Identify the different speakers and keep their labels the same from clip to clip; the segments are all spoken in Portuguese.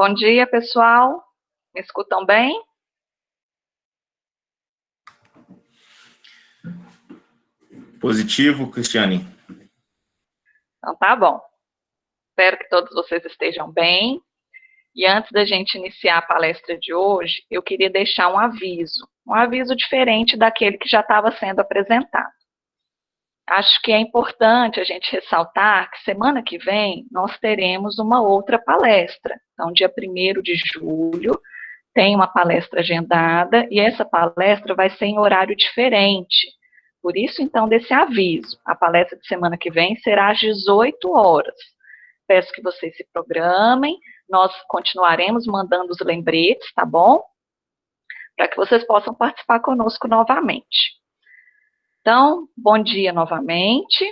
Speaker 1: Bom dia, pessoal. Me escutam bem?
Speaker 2: Positivo, Cristiane.
Speaker 1: Então tá bom. Espero que todos vocês estejam bem. E antes da gente iniciar a palestra de hoje, eu queria deixar um aviso diferente daquele que já estava sendo apresentado. Acho que é importante a gente ressaltar que semana que vem nós teremos uma outra palestra. Então, dia 1º de julho, tem uma palestra agendada e essa palestra vai ser em horário diferente. Por isso, então, desse aviso. A palestra de semana que vem será às 18 horas. Peço que vocês se programem, nós continuaremos mandando os lembretes, tá bom? Para que vocês possam participar conosco novamente. Então, bom dia novamente.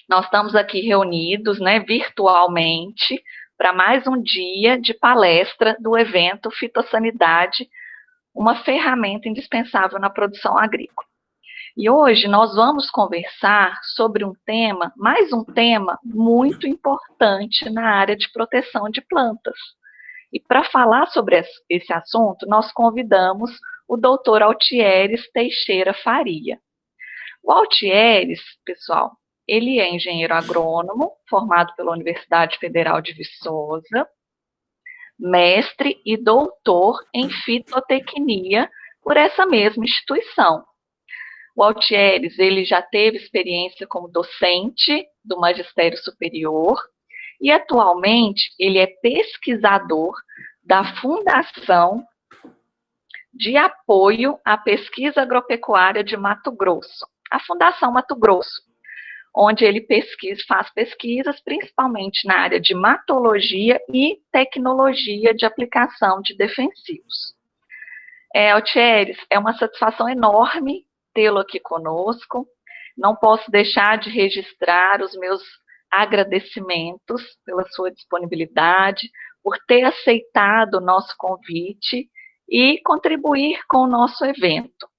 Speaker 1: Nós estamos aqui reunidos, virtualmente, para mais um dia de palestra do evento Fitossanidade, uma ferramenta indispensável na produção agrícola. E hoje nós vamos conversar sobre mais um tema muito importante na área de proteção de plantas. E para falar sobre esse assunto, nós convidamos o Dr. Altieres Teixeira Faria. O Altieres, pessoal, ele é engenheiro agrônomo, formado pela Universidade Federal de Viçosa, mestre e doutor em fitotecnia por essa mesma instituição. O Altieres, ele já teve experiência como docente do magistério superior e atualmente ele é pesquisador da Fundação de Apoio à Pesquisa Agropecuária de Mato Grosso, a Fundação Mato Grosso, onde ele faz pesquisas principalmente na área de matologia e tecnologia de aplicação de defensivos. Altieres, é uma satisfação enorme tê-lo aqui conosco. Não posso deixar de registrar os meus agradecimentos pela sua disponibilidade, por ter aceitado o nosso convite e contribuir com o nosso evento.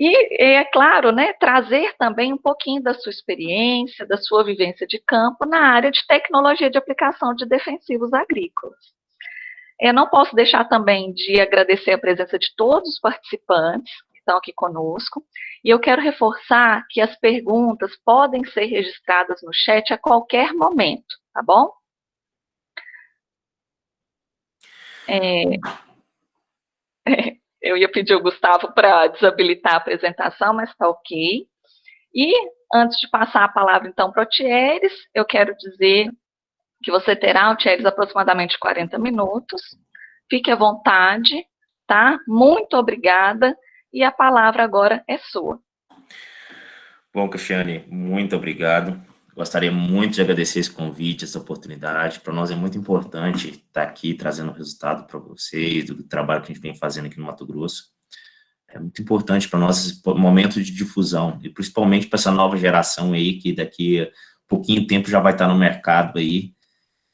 Speaker 1: E, é claro, trazer também um pouquinho da sua experiência, da sua vivência de campo na área de tecnologia de aplicação de defensivos agrícolas. Eu não posso deixar também de agradecer a presença de todos os participantes que estão aqui conosco, e eu quero reforçar que as perguntas podem ser registradas no chat a qualquer momento, tá bom? Eu ia pedir ao Gustavo para desabilitar a apresentação, mas está ok. E, antes de passar a palavra, então, para o Altieres, eu quero dizer que você terá, Altieres, aproximadamente 40 minutos. Fique à vontade, tá? Muito obrigada. E a palavra agora é sua.
Speaker 2: Bom, Cristiane, muito obrigado. Gostaria muito de agradecer esse convite, essa oportunidade. Para nós é muito importante estar aqui trazendo resultado para vocês, do trabalho que a gente vem fazendo aqui no Mato Grosso. É muito importante para nós esse momento de difusão, e principalmente para essa nova geração aí, que daqui a pouquinho tempo já vai estar no mercado aí.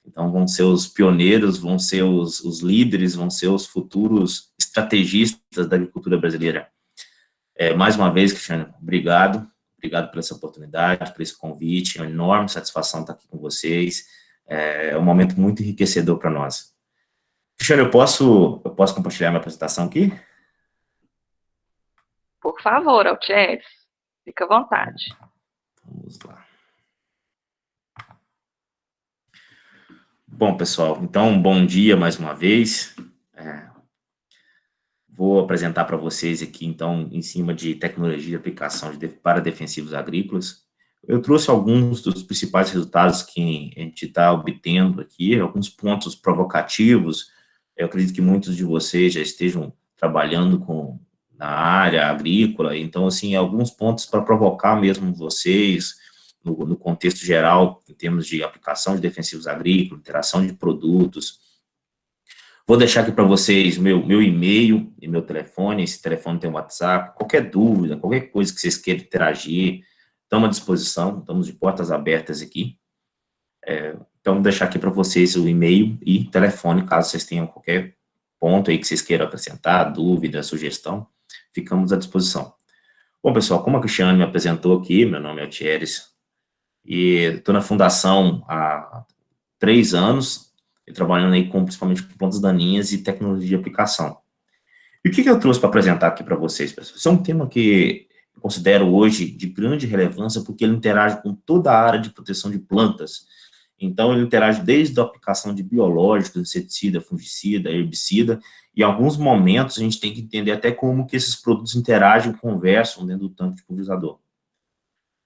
Speaker 2: Então, vão ser os pioneiros, vão ser os líderes, vão ser os futuros estrategistas da agricultura brasileira. Mais uma vez, Cristiano, obrigado por essa oportunidade, por esse convite, é uma enorme satisfação estar aqui com vocês, é um momento muito enriquecedor para nós. Cristiano, eu posso compartilhar minha apresentação aqui?
Speaker 1: Por favor, Altieres, fica à vontade.
Speaker 2: Vamos lá. Bom, pessoal, então, bom dia mais uma vez. Vou apresentar para vocês aqui, então, em cima de tecnologia de aplicação para defensivos agrícolas. Eu trouxe alguns dos principais resultados que a gente está obtendo aqui, alguns pontos provocativos. Eu acredito que muitos de vocês já estejam trabalhando na área agrícola, então, assim, alguns pontos para provocar mesmo vocês, no contexto geral, em termos de aplicação de defensivos agrícolas, interação de produtos. Vou deixar aqui para vocês meu e-mail e meu telefone, esse telefone tem um WhatsApp, qualquer dúvida, qualquer coisa que vocês queiram interagir, estamos à disposição, estamos de portas abertas aqui. Então, vou deixar aqui para vocês o e-mail e telefone, caso vocês tenham qualquer ponto aí que vocês queiram acrescentar, dúvida, sugestão, ficamos à disposição. Bom, pessoal, como a Cristiane me apresentou aqui, meu nome é Altieres, e estou na fundação há 3 anos, e trabalhando aí principalmente com plantas daninhas e tecnologia de aplicação. E o que eu trouxe para apresentar aqui para vocês, pessoal? Esse é um tema que eu considero hoje de grande relevância, porque ele interage com toda a área de proteção de plantas. Então, ele interage desde a aplicação de biológicos, inseticida, fungicida, herbicida, e em alguns momentos a gente tem que entender até como que esses produtos interagem e conversam dentro do tanque de pulverizador.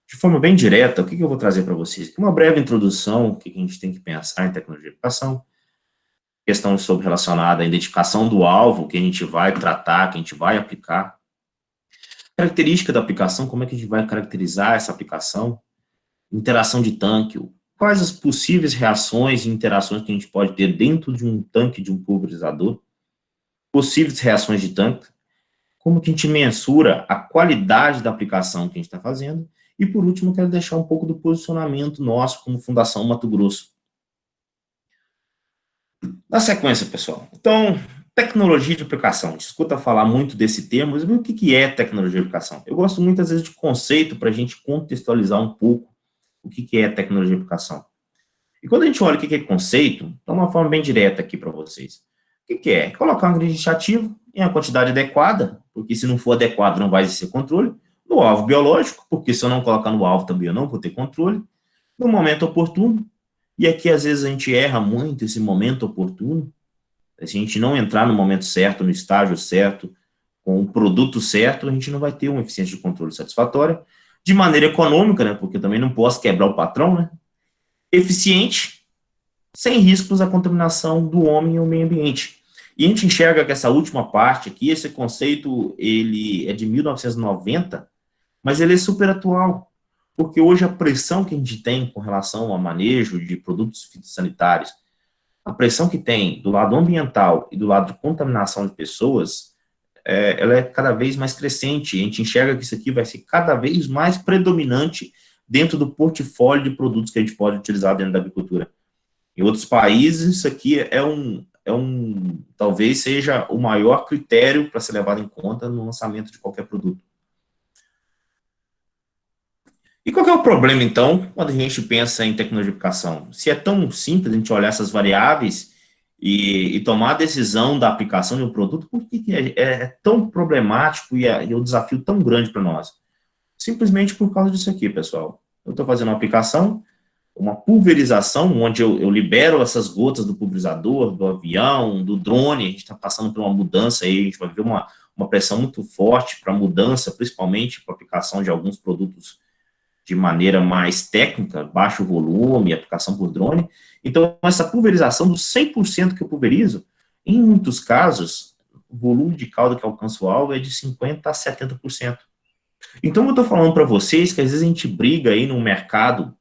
Speaker 2: De forma bem direta, o que eu vou trazer para vocês? Uma breve introdução, o que a gente tem que pensar em tecnologia de aplicação, questão sobre relacionada à identificação do alvo que a gente vai tratar, que a gente vai aplicar, característica da aplicação, como é que a gente vai caracterizar essa aplicação, interação de tanque, quais as possíveis reações e interações que a gente pode ter dentro de um tanque de um pulverizador, possíveis reações de tanque, como que a gente mensura a qualidade da aplicação que a gente está fazendo, e por último, eu quero deixar um pouco do posicionamento nosso como Fundação Mato Grosso. Na sequência, pessoal, então, tecnologia de aplicação, a gente escuta falar muito desse termo, mas o que é tecnologia de aplicação? Eu gosto muitas vezes de conceito para a gente contextualizar um pouco o que é tecnologia de aplicação. E quando a gente olha o que é conceito, dá uma forma bem direta aqui para vocês. O que é? Colocar um ingrediente ativo em uma quantidade adequada, porque se não for adequado não vai existir controle, no alvo biológico, porque se eu não colocar no alvo também eu não vou ter controle, no momento oportuno, e aqui às vezes a gente erra muito esse momento oportuno, se a gente não entrar no momento certo, no estágio certo, com o produto certo, a gente não vai ter uma eficiência de controle satisfatória, de maneira econômica, né, porque eu também não posso quebrar o patrão, né, eficiente, sem riscos à contaminação do homem e o meio ambiente. E a gente enxerga que essa última parte aqui, esse conceito, ele é de 1990, mas ele é super atual, porque hoje a pressão que a gente tem com relação ao manejo de produtos fitossanitários, a pressão que tem do lado ambiental e do lado de contaminação de pessoas, ela é cada vez mais crescente. A gente enxerga que isso aqui vai ser cada vez mais predominante dentro do portfólio de produtos que a gente pode utilizar dentro da agricultura. Em outros países, isso aqui talvez seja o maior critério para ser levado em conta no lançamento de qualquer produto. E qual que é o problema, então, quando a gente pensa em tecnologia de aplicação? Se é tão simples a gente olhar essas variáveis e tomar a decisão da aplicação de um produto, por que é tão problemático e o desafio tão grande para nós? Simplesmente por causa disso aqui, pessoal. Eu estou fazendo uma aplicação, uma pulverização, onde eu libero essas gotas do pulverizador, do avião, do drone, a gente está passando por uma mudança aí, a gente vai ver uma pressão muito forte para mudança, principalmente para a aplicação de alguns produtos de maneira mais técnica, baixo volume, aplicação por drone. Então, essa pulverização dos 100% que eu pulverizo, em muitos casos, o volume de calda que alcança o alvo é de 50% a 70%. Então, eu estou falando para vocês que às vezes a gente briga aí no mercado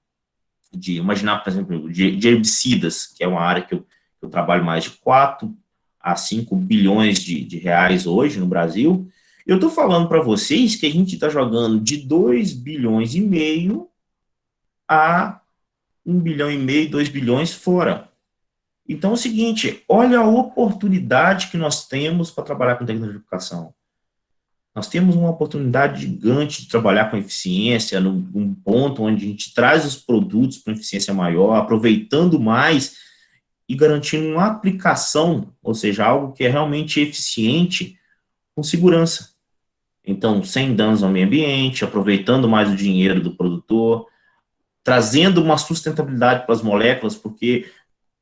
Speaker 2: de, imaginar, por exemplo, de herbicidas, que é uma área que eu trabalho mais de 4 a 5 bilhões de reais hoje no Brasil. Eu estou falando para vocês que a gente está jogando de 2 bilhões e meio a 1 bilhão e meio, 2 bilhões fora. Então é o seguinte, olha a oportunidade que nós temos para trabalhar com tecnologia de aplicação. Nós temos uma oportunidade gigante de trabalhar com eficiência, num ponto onde a gente traz os produtos para eficiência maior, aproveitando mais e garantindo uma aplicação, ou seja, algo que é realmente eficiente, com segurança. Então, sem danos ao meio ambiente, aproveitando mais o dinheiro do produtor, trazendo uma sustentabilidade para as moléculas, porque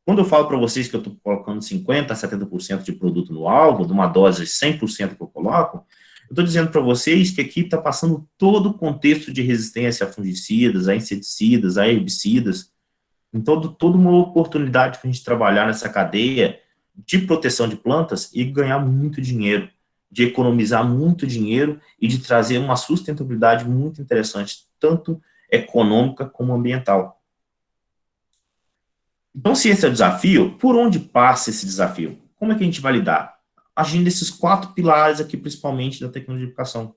Speaker 2: quando eu falo para vocês que eu estou colocando 50% a 70% de produto no alvo, de uma dose 100% que eu coloco, eu estou dizendo para vocês que aqui está passando todo o contexto de resistência a fungicidas, a inseticidas, a herbicidas, então toda uma oportunidade para a gente trabalhar nessa cadeia de proteção de plantas e ganhar muito dinheiro, de economizar muito dinheiro e de trazer uma sustentabilidade muito interessante, tanto econômica como ambiental. Então, se esse é o desafio, por onde passa esse desafio? Como é que a gente vai lidar? Agindo nesses 4 pilares aqui, principalmente da tecnologia de aplicação.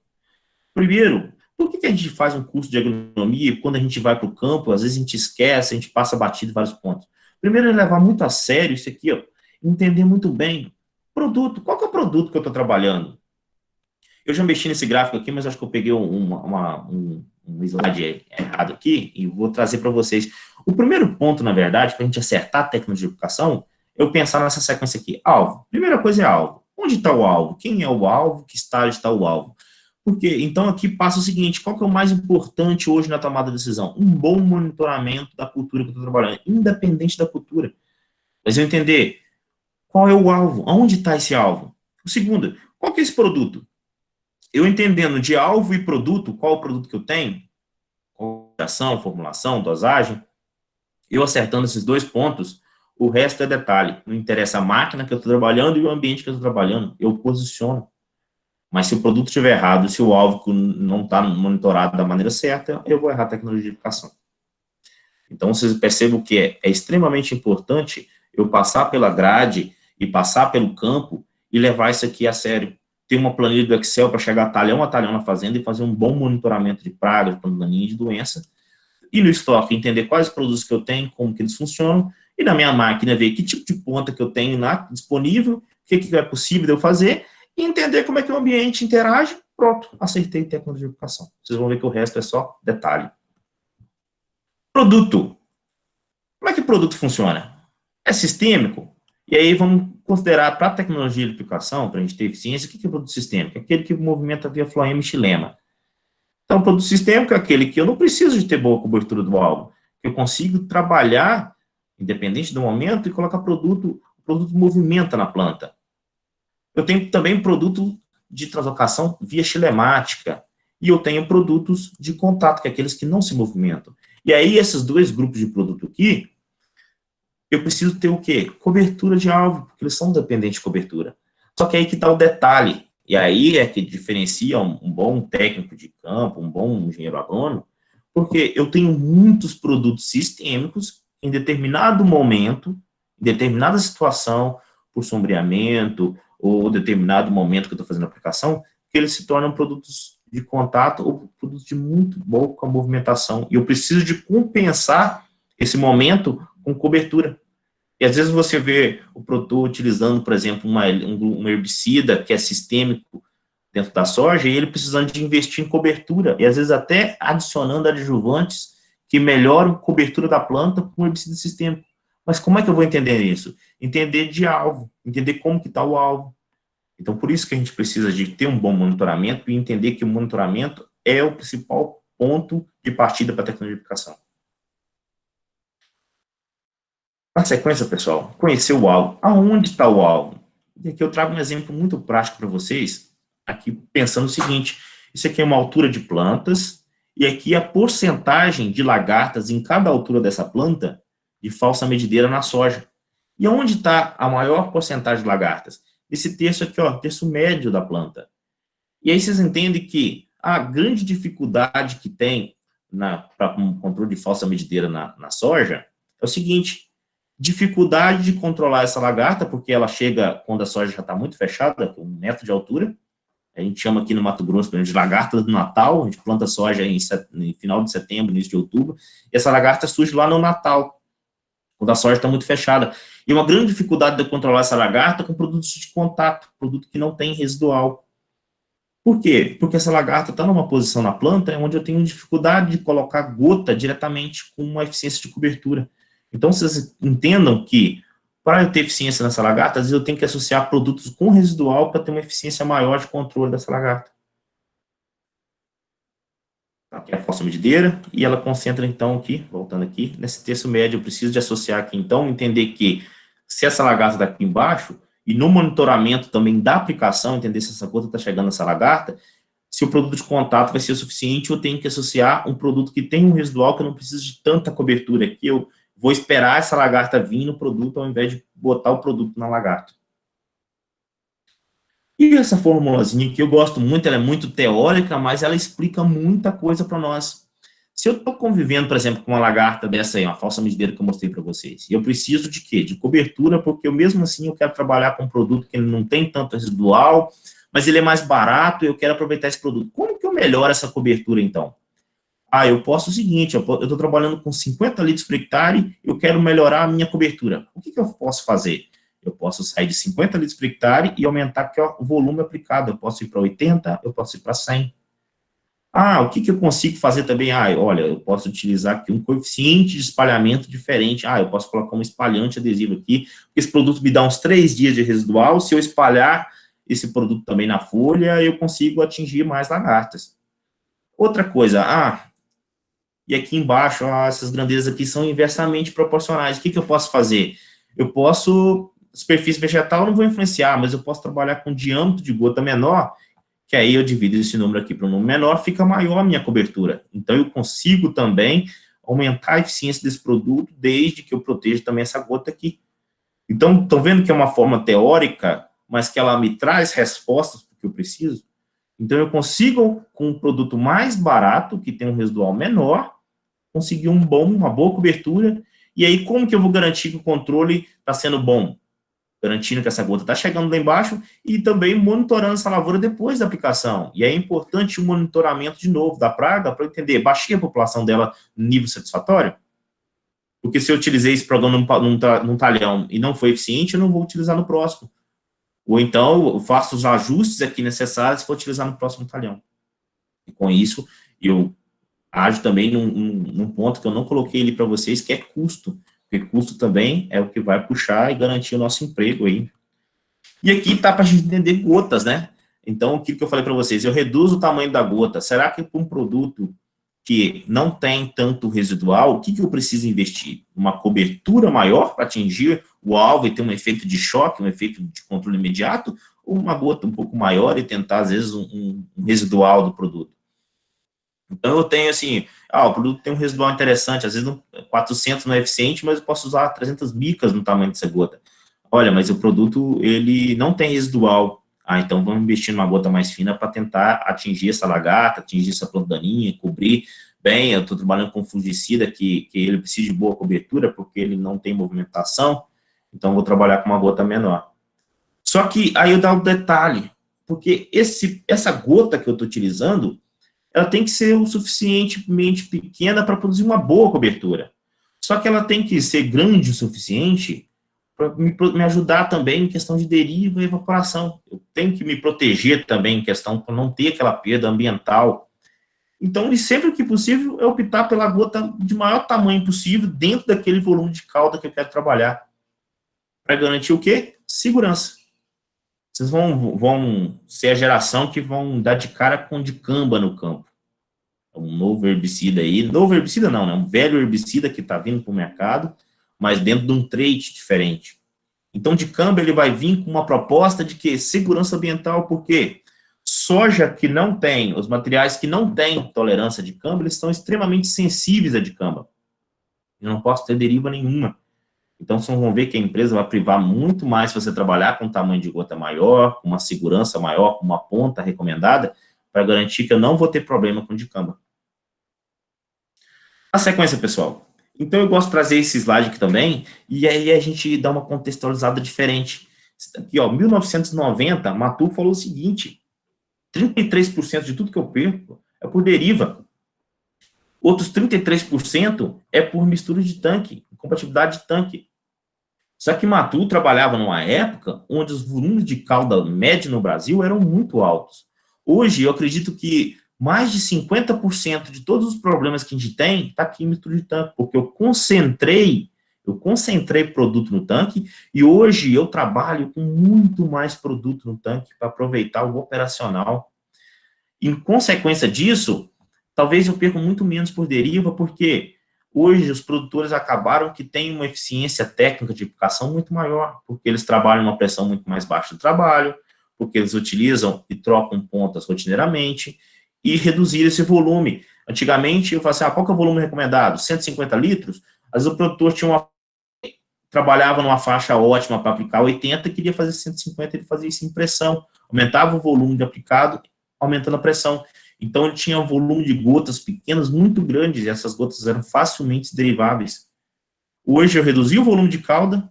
Speaker 2: Primeiro, por que a gente faz um curso de agronomia e quando a gente vai para o campo, às vezes a gente esquece, a gente passa batido em vários pontos? Primeiro é levar muito a sério isso aqui, ó, entender muito bem produto, qual que é o produto que eu estou trabalhando? Eu já mexi nesse gráfico aqui, mas acho que eu peguei um slide errado aqui e vou trazer para vocês. O primeiro ponto, na verdade, para a gente acertar a tecnologia de aplicação, eu pensar nessa sequência aqui. Alvo. Primeira coisa é alvo. Onde está o alvo? Quem é o alvo? Que estágio está o alvo? Porque, então, aqui passa o seguinte, qual que é o mais importante hoje na tomada de decisão? Um bom monitoramento da cultura que eu estou trabalhando, independente da cultura. Mas eu entender qual é o alvo, aonde está esse alvo. O segundo, qual que é esse produto? Eu entendendo de alvo e produto, qual o produto que eu tenho, ação, formulação, dosagem, eu acertando esses 2 pontos, o resto é detalhe. Não interessa a máquina que eu estou trabalhando e o ambiente que eu estou trabalhando, eu posiciono. Mas se o produto estiver errado, se o alvo não está monitorado da maneira certa, eu vou errar a tecnologia de aplicação. Então, vocês percebem que é extremamente importante eu passar pela grade e passar pelo campo e levar isso aqui a sério. Ter uma planilha do Excel para chegar talhão a talhão na fazenda e fazer um bom monitoramento de pragas, de daninho de doença. E no estoque, entender quais produtos que eu tenho, como que eles funcionam. E na minha máquina, ver que tipo de ponta que eu tenho lá disponível, o que é possível de eu fazer, e entender como é que o ambiente interage. Pronto, acertei tecnologia de aplicação. Vocês vão ver que o resto é só detalhe. Produto. Como é que o produto funciona? É sistêmico? E aí vamos considerar para a tecnologia de aplicação, para a gente ter eficiência, o que é produto sistêmico? É aquele que movimenta via floema e xilema. Então, produto sistêmico é aquele que eu não preciso de ter boa cobertura do alvo. Eu consigo trabalhar, independente do momento, e colocar o produto movimenta na planta. Eu tenho também produto de translocação via xilemática. E eu tenho produtos de contato, que é aqueles que não se movimentam. E aí, esses 2 grupos de produto aqui, eu preciso ter o quê? Cobertura de alvo, porque eles são dependentes de cobertura. Só que aí que está o detalhe, e aí é que diferencia um bom técnico de campo, um bom engenheiro agrônomo, porque eu tenho muitos produtos sistêmicos em determinado momento, em determinada situação, por sombreamento, ou determinado momento que eu estou fazendo a aplicação, que eles se tornam produtos de contato ou produtos de muito boa movimentação. E eu preciso de compensar esse momento com cobertura. E às vezes você vê o produtor utilizando, por exemplo, um herbicida que é sistêmico dentro da soja, e ele precisando de investir em cobertura, e às vezes até adicionando adjuvantes que melhoram a cobertura da planta com herbicida sistêmico. Mas como é que eu vou entender isso? Entender de alvo, entender como que está o alvo. Então, por isso que a gente precisa de ter um bom monitoramento e entender que o monitoramento é o principal ponto de partida para a tecnologia de aplicação. Na sequência, pessoal, conhecer o alvo. Aonde está o alvo? E aqui eu trago um exemplo muito prático para vocês, aqui pensando o seguinte, isso aqui é uma altura de plantas, e aqui a porcentagem de lagartas em cada altura dessa planta de falsa medideira na soja. E onde está a maior porcentagem de lagartas? Esse terço aqui, ó, terço médio da planta. E aí vocês entendem que a grande dificuldade que tem para um controle de falsa medideira na soja é o seguinte, dificuldade de controlar essa lagarta, porque ela chega quando a soja já está muito fechada, com 1 metro de altura. A gente chama aqui no Mato Grosso de lagarta do Natal, a gente planta soja em final de setembro, início de outubro, e essa lagarta surge lá no Natal, quando a soja está muito fechada. E uma grande dificuldade de controlar essa lagarta com produtos de contato, produto que não tem residual. Por quê? Porque essa lagarta está numa posição na planta onde eu tenho dificuldade de colocar gota diretamente com uma eficiência de cobertura. Então, vocês entendam que, para eu ter eficiência nessa lagarta, às vezes eu tenho que associar produtos com residual para ter uma eficiência maior de controle dessa lagarta. Aqui é a falsa medideira, e ela concentra, então, aqui, voltando aqui, nesse terço médio, eu preciso de associar aqui, então, entender que, se essa lagarta está aqui embaixo, e no monitoramento também da aplicação, entender se essa gota está chegando nessa lagarta, se o produto de contato vai ser o suficiente, eu tenho que associar um produto que tem um residual, que eu não preciso de tanta cobertura, que eu vou esperar essa lagarta vir no produto, ao invés de botar o produto na lagarta. E essa formulazinha que eu gosto muito, ela é muito teórica, mas ela explica muita coisa para nós. Se eu estou convivendo, por exemplo, com uma lagarta dessa aí, uma falsa medideira que eu mostrei para vocês, e eu preciso de quê? De cobertura, porque eu mesmo assim eu quero trabalhar com um produto que não tem tanto residual, mas ele é mais barato e eu quero aproveitar esse produto. Como que eu melhoro essa cobertura, então? Eu posso o seguinte, eu estou trabalhando com 50 litros por hectare, eu quero melhorar a minha cobertura. O que eu posso fazer? Eu posso sair de 50 litros por hectare e aumentar o volume aplicado. Eu posso ir para 80, eu posso ir para 100. O que eu consigo fazer também? Olha, eu posso utilizar aqui um coeficiente de espalhamento diferente. Eu posso colocar um espalhante adesivo aqui, porque esse produto me dá uns 3 dias de residual. Se eu espalhar esse produto também na folha, eu consigo atingir mais lagartas. Outra coisa, e aqui embaixo, essas grandezas aqui são inversamente proporcionais. O que eu posso fazer? Superfície vegetal eu não vou influenciar, mas eu posso trabalhar com diâmetro de gota menor, que aí eu divido esse número aqui para um número menor, fica maior a minha cobertura. Então, eu consigo também aumentar a eficiência desse produto, desde que eu proteja também essa gota aqui. Então, estão vendo que é uma forma teórica, mas que ela me traz respostas para o que eu preciso? Então, eu consigo, com um produto mais barato, que tem um residual menor, conseguir uma boa cobertura, e aí como que eu vou garantir que o controle está sendo bom? Garantindo que essa gota está chegando lá embaixo e também monitorando essa lavoura depois da aplicação. E é importante o monitoramento, de novo, da praga, para eu entender, baixei a população dela no nível satisfatório? Porque se eu utilizei esse programa num talhão e não foi eficiente, eu não vou utilizar no próximo. Ou então, eu faço os ajustes aqui necessários para utilizar no próximo talhão. E com isso, eu ajo também num ponto que eu não coloquei ali para vocês, que é custo. Porque custo também é o que vai puxar e garantir o nosso emprego aí. E aqui tá para a gente entender gotas, né? Então, aquilo que eu falei para vocês, eu reduzo o tamanho da gota. Será que para um produto que não tem tanto residual, o que eu preciso investir? Uma cobertura maior para atingir o alvo e ter um efeito de choque, um efeito de controle imediato? Ou uma gota um pouco maior e tentar, às vezes, um residual do produto? Então, eu tenho assim, o produto tem um residual interessante, às vezes 400 não é eficiente, mas eu posso usar 300 micas no tamanho dessa gota. Olha, mas o produto, ele não tem residual. Então vamos investir numa gota mais fina para tentar atingir essa lagarta, atingir essa planta daninha, cobrir bem. Eu estou trabalhando com fungicida que ele precisa de boa cobertura, porque ele não tem movimentação, então vou trabalhar com uma gota menor. Só que aí eu dou um detalhe, porque essa gota que eu estou utilizando, ela tem que ser o suficientemente pequena para produzir uma boa cobertura. Só que ela tem que ser grande o suficiente para me ajudar também em questão de deriva e evaporação. Eu tenho que me proteger também em questão para não ter aquela perda ambiental. Então, e sempre que possível, eu optar pela gota de maior tamanho possível dentro daquele volume de calda que eu quero trabalhar. Para garantir o quê? Segurança. Vocês vão ser a geração que vão dar de cara com dicamba no campo. Um novo herbicida aí, novo herbicida não, né? Um velho herbicida que está vindo para o mercado, mas dentro de um trait diferente. Então, dicamba, ele vai vir com uma proposta de que segurança ambiental, porque soja que não tem, os materiais que não têm tolerância a dicamba, eles são extremamente sensíveis a dicamba. Eu não posso ter deriva nenhuma. Então, vocês vão ver que a empresa vai privar muito mais se você trabalhar com um tamanho de gota maior, com uma segurança maior, com uma ponta recomendada, para garantir que eu não vou ter problema com dicamba. Na sequência, pessoal, então eu gosto de trazer esse slide aqui também, e aí a gente dá uma contextualizada diferente. Aqui, 1990, Matu falou o seguinte: 33% de tudo que eu perco é por deriva. Outros 33% é por mistura de tanque, compatibilidade de tanque. Só que Matu trabalhava numa época onde os volumes de calda média no Brasil eram muito altos. Hoje, eu acredito que mais de 50% de todos os problemas que a gente tem está aqui em mistura de tanque, porque eu concentrei produto no tanque e hoje eu trabalho com muito mais produto no tanque para aproveitar o operacional. Em consequência disso, talvez eu perca muito menos por deriva, porque hoje os produtores acabaram que têm uma eficiência técnica de aplicação muito maior, porque eles trabalham uma pressão muito mais baixa de trabalho, porque eles utilizam e trocam pontas rotineiramente, e reduzir esse volume. Antigamente, eu falava assim, qual que é o volume recomendado? 150 litros? Às vezes o produtor trabalhava numa faixa ótima para aplicar 80, queria fazer 150, ele fazia isso em pressão, aumentava o volume de aplicado, aumentando a pressão. Então, ele tinha um volume de gotas pequenas muito grandes, e essas gotas eram facilmente deriváveis. Hoje, eu reduzi o volume de calda,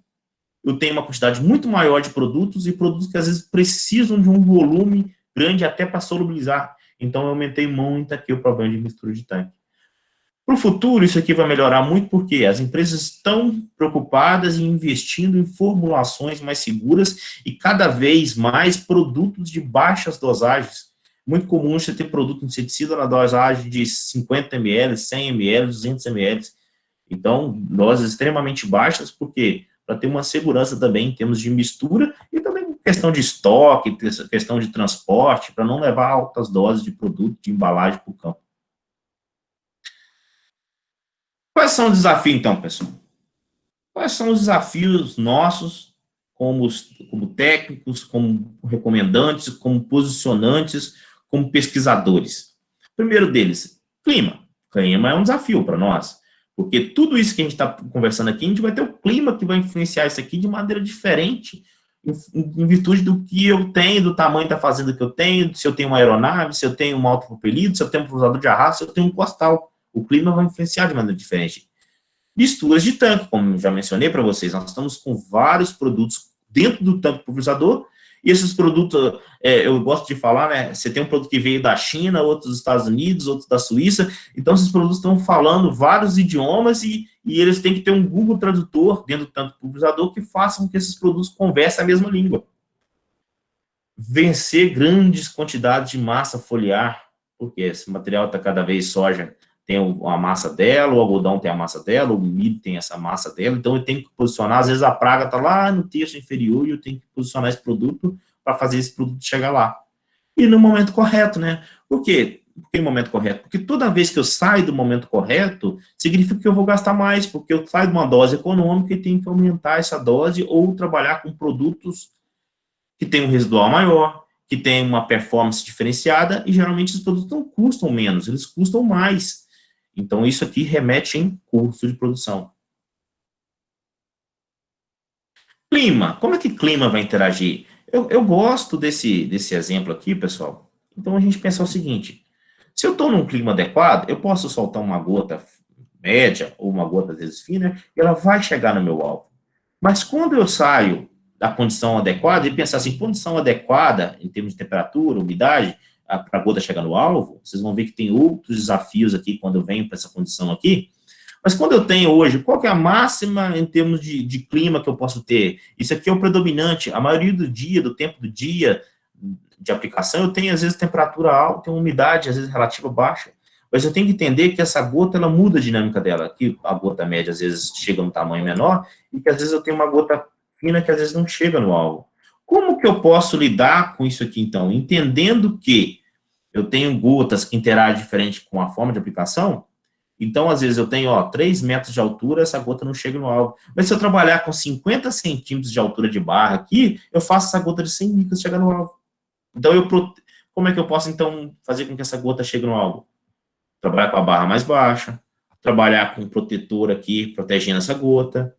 Speaker 2: eu tenho uma quantidade muito maior de produtos, e produtos que às vezes precisam de um volume grande até para solubilizar. Então, eu aumentei muito aqui o problema de mistura de tanque. Para o futuro, isso aqui vai melhorar muito, porque as empresas estão preocupadas em investindo em formulações mais seguras e cada vez mais produtos de baixas dosagens. muito comum você ter produto inseticida na dosagem de 50 ml, 100 ml, 200 ml. Então, doses extremamente baixas, porque para ter uma segurança também em termos de mistura e também questão de estoque, questão de transporte, para não levar altas doses de produto, de embalagem para o campo. Quais são os desafios, então, pessoal? Quais são os desafios nossos, como técnicos, como recomendantes, como posicionantes, como pesquisadores? Primeiro deles, clima. Clima é um desafio para nós, porque tudo isso que a gente está conversando aqui, a gente vai ter o clima que vai influenciar isso aqui de maneira diferente, em virtude do que eu tenho, do tamanho da fazenda que eu tenho, se eu tenho uma aeronave, se eu tenho um autopropelido, se eu tenho um cruzador de arrasto, se eu tenho um costal. O clima vai influenciar de maneira diferente. Misturas de tanque, como já mencionei para vocês, nós estamos com vários produtos dentro do tanque pulverizador, e esses produtos, eu gosto de falar, né, você tem um produto que veio da China, outros dos Estados Unidos, outros da Suíça, então esses produtos estão falando vários idiomas e eles têm que ter um Google Tradutor dentro do tanque pulverizador que faça com que esses produtos conversem a mesma língua. Vencer grandes quantidades de massa foliar, porque esse material está cada vez soja tem a massa dela, o algodão tem a massa dela, o milho tem essa massa dela, então eu tenho que posicionar, às vezes a praga está lá no terço inferior e eu tenho que posicionar esse produto para fazer esse produto chegar lá. E no momento correto, né? Por quê? Por que no momento correto? Porque toda vez que eu saio do momento correto, significa que eu vou gastar mais, porque eu saio de uma dose econômica e tenho que aumentar essa dose ou trabalhar com produtos que têm um residual maior, que tem uma performance diferenciada, e geralmente os produtos não custam menos, eles custam mais. Então, isso aqui remete em custo de produção. Clima. Como é que clima vai interagir? Eu gosto desse exemplo aqui, pessoal. Então, a gente pensa o seguinte. Se eu estou num clima adequado, eu posso soltar uma gota média ou uma gota, às vezes, fina, e ela vai chegar no meu alvo. Mas quando eu saio da condição adequada, e pensar assim, condição adequada, em termos de temperatura, umidade, para a gota chegar no alvo, vocês vão ver que tem outros desafios aqui quando eu venho para essa condição aqui. Mas quando eu tenho hoje, qual que é a máxima em termos de clima que eu posso ter? Isso aqui é o predominante. A maioria do dia, do tempo do dia de aplicação, eu tenho, às vezes, temperatura alta, tenho umidade, às vezes, relativa baixa. Mas eu tenho que entender que essa gota, ela muda a dinâmica dela. Que a gota média, às vezes, chega no tamanho menor, e que, às vezes, eu tenho uma gota fina que, às vezes, não chega no alvo. Como que eu posso lidar com isso aqui, então? Entendendo que eu tenho gotas que interagem diferente com a forma de aplicação, então, às vezes, eu tenho, 3 metros de altura, essa gota não chega no alvo. Mas se eu trabalhar com 50 centímetros de altura de barra aqui, eu faço essa gota de 100 micras chegar no alvo. Então, como é que eu posso, então, fazer com que essa gota chegue no alvo? Trabalhar com a barra mais baixa, trabalhar com um protetor aqui, protegendo essa gota.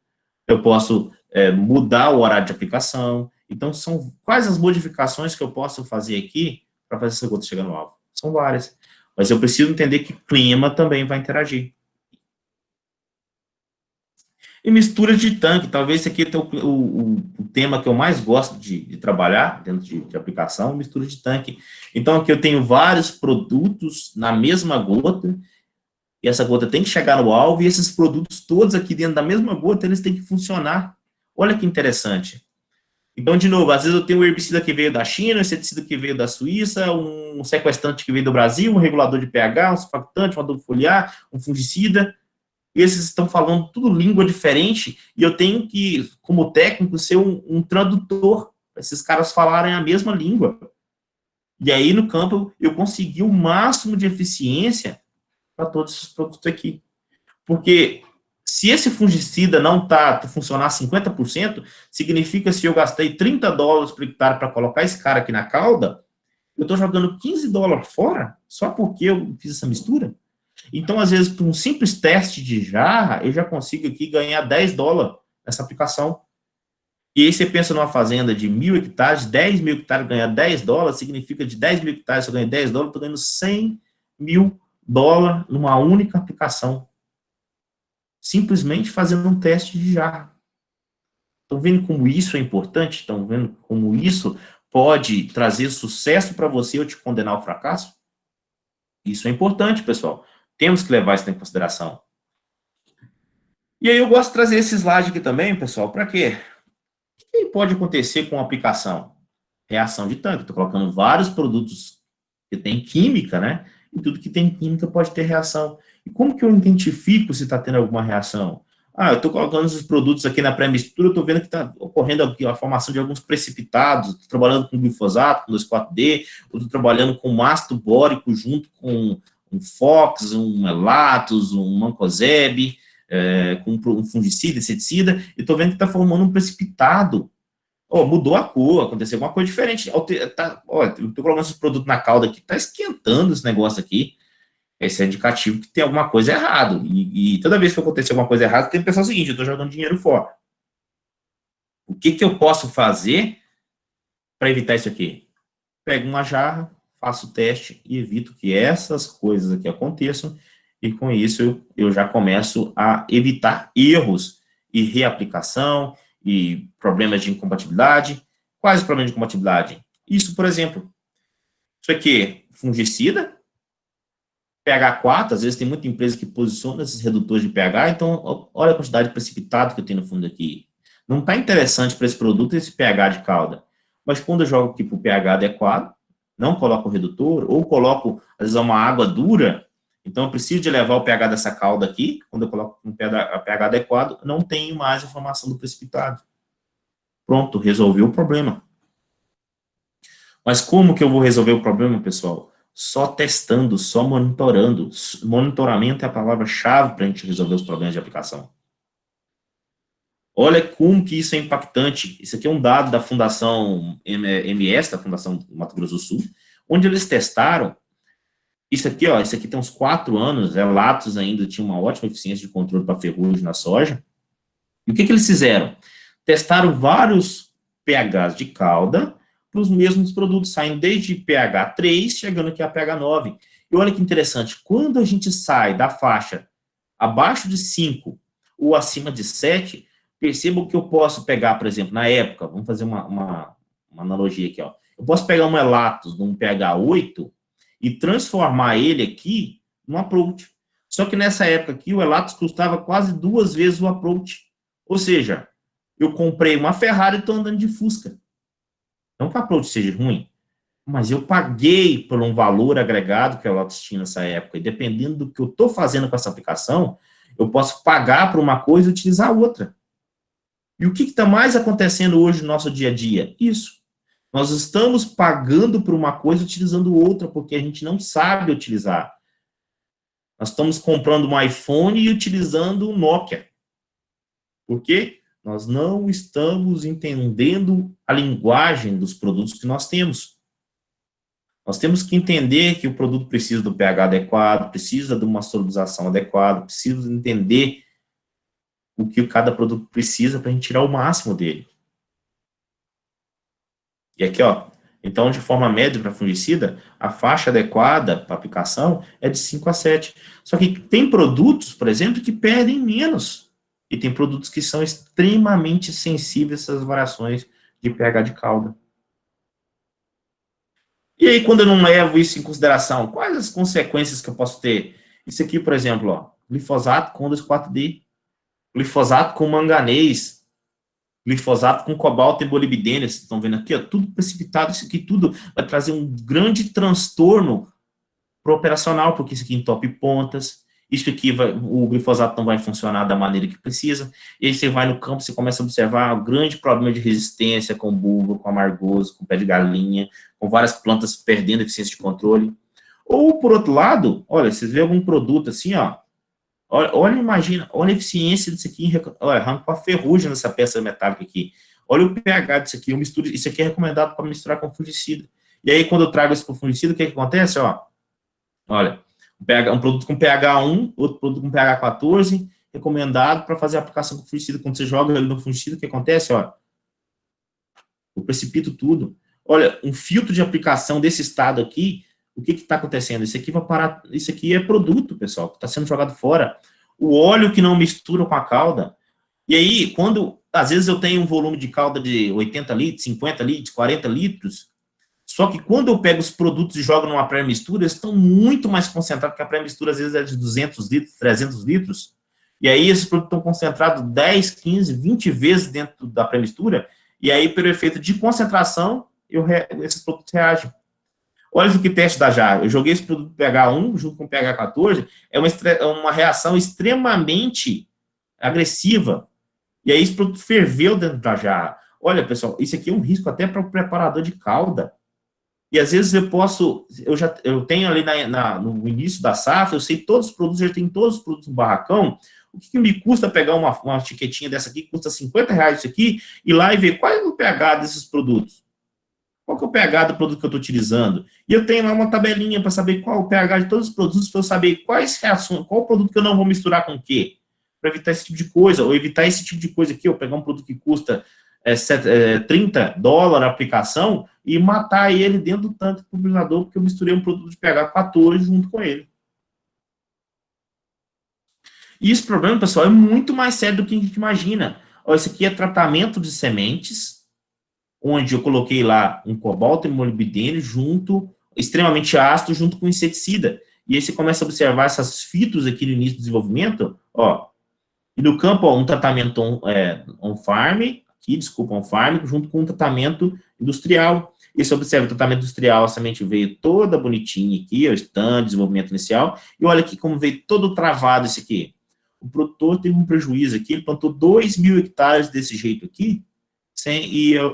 Speaker 2: Eu posso mudar o horário de aplicação. Então, são quais as modificações que eu posso fazer aqui para fazer essa gota chegar no alvo? São várias. Mas eu preciso entender que clima também vai interagir. E mistura de tanque, talvez esse aqui é o tema que eu mais gosto de trabalhar dentro de aplicação, mistura de tanque. Então, aqui eu tenho vários produtos na mesma gota, e essa gota tem que chegar no alvo, e esses produtos todos aqui dentro da mesma gota, eles têm que funcionar. Olha que interessante. Então, de novo, às vezes eu tenho um herbicida que veio da China, um inseticida que veio da Suíça, um sequestrante que veio do Brasil, um regulador de pH, um surfactante, um adubo foliar, um fungicida. Esses estão falando tudo língua diferente, e eu tenho que, como técnico, ser um tradutor para esses caras falarem a mesma língua. E aí, no campo, eu consegui o máximo de eficiência para todos esses produtos aqui. Porque se esse fungicida não está funcionar 50%, significa que se eu gastei $30 por hectare para colocar esse cara aqui na cauda, eu estou jogando $15 fora, só porque eu fiz essa mistura. Então, às vezes, por um simples teste de jarra, eu já consigo aqui ganhar $10 nessa aplicação. E aí você pensa numa fazenda de 1.000 hectares, 10 mil hectares ganhar $10, significa de 10 mil hectares eu ganho $10, eu estou ganhando $100 mil numa única aplicação. Simplesmente fazendo um teste de jarra. Estão vendo como isso é importante? Estão vendo como isso pode trazer sucesso para você ou te condenar ao fracasso? Isso é importante, pessoal. Temos que levar isso em consideração. E aí eu gosto de trazer esse slide aqui também, pessoal, para quê? O que pode acontecer com a aplicação? Reação de tanque. Estou colocando vários produtos porque tem química, né? E tudo que tem química pode ter reação. E como que eu identifico se está tendo alguma reação? Ah, eu estou colocando esses produtos aqui na pré-mistura, eu estou vendo que está ocorrendo aqui a formação de alguns precipitados, estou trabalhando com glifosato, com 2,4-D, estou trabalhando com ácido bórico junto com um Fox, um Elatos, um Mancozeb, com um fungicida, inseticida, e estou vendo que está formando um precipitado. Oh, mudou a cor, aconteceu alguma coisa diferente. Eu estou colocando esses produtos na calda aqui, está esquentando esse negócio aqui. Esse é indicativo que tem alguma coisa errada. E toda vez que acontecer alguma coisa errada, tem que pensar o seguinte: eu estou jogando dinheiro fora. O que eu posso fazer para evitar isso aqui? Pego uma jarra, faço o teste e evito que essas coisas aqui aconteçam. E com isso eu já começo a evitar erros e reaplicação e problemas de incompatibilidade. Quais os problemas de incompatibilidade? Isso, por exemplo, isso aqui, fungicida, pH 4, às vezes tem muita empresa que posiciona esses redutores de pH, então olha a quantidade de precipitado que eu tenho no fundo aqui. Não está interessante para esse produto esse pH de calda, mas quando eu jogo aqui para o pH adequado, não coloco o redutor, ou coloco, às vezes, uma água dura, então eu preciso de elevar o pH dessa calda aqui, quando eu coloco um pH adequado, não tenho mais a formação do precipitado. Pronto, resolvi o problema. Mas como que eu vou resolver o problema, pessoal? Só testando, só monitorando. Monitoramento é a palavra-chave para a gente resolver os problemas de aplicação. Olha como que isso é impactante. Isso aqui é um dado da Fundação MS, da Fundação Mato Grosso do Sul, onde eles testaram. Isso aqui, ó, isso aqui tem uns 4 anos, Elatos ainda tinha uma ótima eficiência de controle para ferrugem na soja. E o que eles fizeram? Testaram vários pHs de calda para os mesmos produtos, saindo desde pH 3, chegando aqui a pH 9. E olha que interessante, quando a gente sai da faixa abaixo de 5 ou acima de 7, percebam que eu posso pegar, por exemplo, na época, vamos fazer uma analogia aqui, ó. Eu posso pegar um Elatos num pH 8 e transformar ele aqui num approach. Só que nessa época aqui, o Elatos custava quase 2 vezes o approach. Ou seja, eu comprei uma Ferrari e estou andando de Fusca. Não que a approach seja ruim, mas eu paguei por um valor agregado que a Elatos tinha nessa época. E dependendo do que eu estou fazendo com essa aplicação, eu posso pagar por uma coisa e utilizar outra. E o que está mais acontecendo hoje no nosso dia a dia? Isso. Nós estamos pagando por uma coisa e utilizando outra, porque a gente não sabe utilizar. Nós estamos comprando um iPhone e utilizando um Nokia. Por quê? Nós não estamos entendendo a linguagem dos produtos que nós temos. Nós temos que entender que o produto precisa do pH adequado, precisa de uma solubilização adequada, precisa entender o que cada produto precisa para a gente tirar o máximo dele. E aqui, ó, então, de forma média para fungicida, a faixa adequada para aplicação é de 5 a 7. Só que tem produtos, por exemplo, que perdem menos. E tem produtos que são extremamente sensíveis a essas variações de pH de calda. E aí, quando eu não levo isso em consideração, quais as consequências que eu posso ter? Isso aqui, por exemplo, ó, glifosato com 2,4-D, glifosato com manganês, glifosato com cobalto e molibdênio, vocês estão vendo aqui, ó, tudo precipitado, isso aqui tudo vai trazer um grande transtorno pro operacional, porque isso aqui entope pontas, isso aqui, o glifosato não vai funcionar da maneira que precisa, e aí você vai no campo, você começa a observar um grande problema de resistência com bulbo, com amargoso, com pé de galinha, com várias plantas perdendo eficiência de controle. Ou, por outro lado, olha, vocês vêem algum produto assim, ó, olha, imagina, olha a eficiência disso aqui, olha, arrancou a ferrugem nessa peça metálica aqui, olha o pH disso aqui, isso aqui é recomendado para misturar com fungicida. E aí, quando eu trago isso para o fungicida, o que acontece, ó? Olha, um produto com pH 1, outro produto com pH 14, recomendado para fazer a aplicação com fungicida. Quando você joga ele no fungicida, o que acontece? Ó, eu precipito tudo. Olha, um filtro de aplicação desse estado aqui, o que está acontecendo? Isso aqui vai parar, isso aqui é produto, pessoal, que está sendo jogado fora. O óleo que não mistura com a calda. E aí, às vezes eu tenho um volume de calda de 80 litros, 50 litros, 40 litros, só que quando eu pego os produtos e jogo numa pré-mistura, eles estão muito mais concentrados, porque a pré-mistura às vezes é de 200 litros, 300 litros, e aí esses produtos estão concentrados 10, 15, 20 vezes dentro da pré-mistura, e aí pelo efeito de concentração, esses produtos reagem. Olha o que teste da jarra. Eu joguei esse produto pH1 junto com pH14, é uma reação extremamente agressiva. E aí esse produto ferveu dentro da jarra. Olha, pessoal, isso aqui é um risco até para o preparador de calda. E às vezes eu tenho ali no início da safra, eu sei todos os produtos, já tenho todos os produtos no barracão. O que me custa pegar uma etiquetinha dessa aqui, custa R$ 50 isso aqui, e lá e ver qual é o pH desses produtos. Qual que é o pH do produto que eu estou utilizando? E eu tenho lá uma tabelinha para saber qual é o pH de todos os produtos, para eu saber quais reações, qual produto que eu não vou misturar com o quê, para evitar esse tipo de coisa, ou evitar esse tipo de coisa aqui, eu pegar um produto que custa $30 a aplicação e matar ele dentro do tanque do pulverizador, porque eu misturei um produto de pH 14 junto com ele. E esse problema, pessoal, é muito mais sério do que a gente imagina. Ó, esse aqui é tratamento de sementes, onde eu coloquei lá um cobalto e molibdênio junto, extremamente ácido, junto com inseticida. E aí você começa a observar essas fitos aqui no início do desenvolvimento, ó. E no campo, ó, um tratamento on-farm, on-farm, junto com um tratamento industrial. E você observa o tratamento industrial, a semente veio toda bonitinha aqui, o stand, desenvolvimento inicial, e olha aqui como veio todo travado esse aqui. O produtor teve um prejuízo aqui, ele plantou 2.000 hectares desse jeito aqui,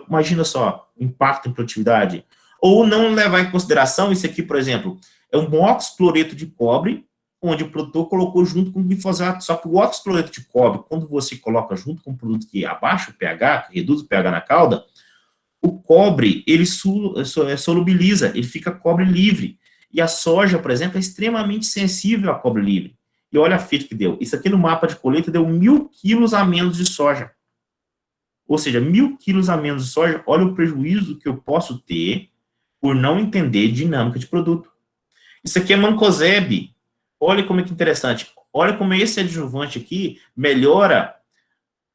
Speaker 2: imagina só, o impacto em produtividade. Ou não levar em consideração, isso aqui, por exemplo, é um oxicloreto de cobre, onde o produtor colocou junto com o glifosato, só que o oxicloreto de cobre, quando você coloca junto com um produto que abaixa o pH, que reduz o pH na calda, o cobre, ele solubiliza, ele fica cobre livre. E a soja, por exemplo, é extremamente sensível a cobre livre. E olha a fita que deu. Isso aqui no mapa de colheita deu 1.000 quilos a menos de soja. Ou seja, 1.000 quilos a menos de soja, olha o prejuízo que eu posso ter por não entender dinâmica de produto. Isso aqui é mancozeb. Olha como é que interessante. Olha como esse adjuvante aqui melhora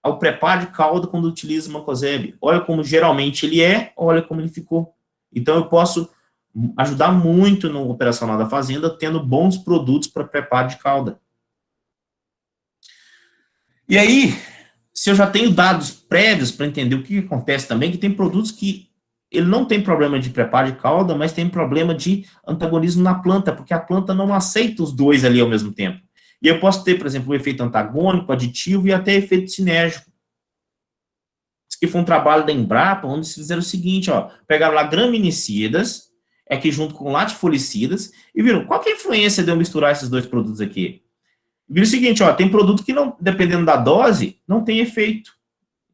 Speaker 2: o preparo de calda quando utiliza o mancozeb. Olha como geralmente ele olha como ele ficou. Então eu posso ajudar muito no operacional da fazenda tendo bons produtos para preparo de calda. E aí, se eu já tenho dados prévios para entender o que acontece também, que tem produtos que ele não tem problema de preparo de calda, mas tem problema de antagonismo na planta, porque a planta não aceita os dois ali ao mesmo tempo. E eu posso ter, por exemplo, um efeito antagônico, aditivo e até efeito sinérgico. Isso aqui foi um trabalho da Embrapa, onde eles fizeram o seguinte, ó, pegaram lá graminicidas, aqui junto com latifulicidas, e viram, qual que é a influência de eu misturar esses dois produtos aqui? Viram o seguinte, ó, tem produto que, não, dependendo da dose, não tem efeito.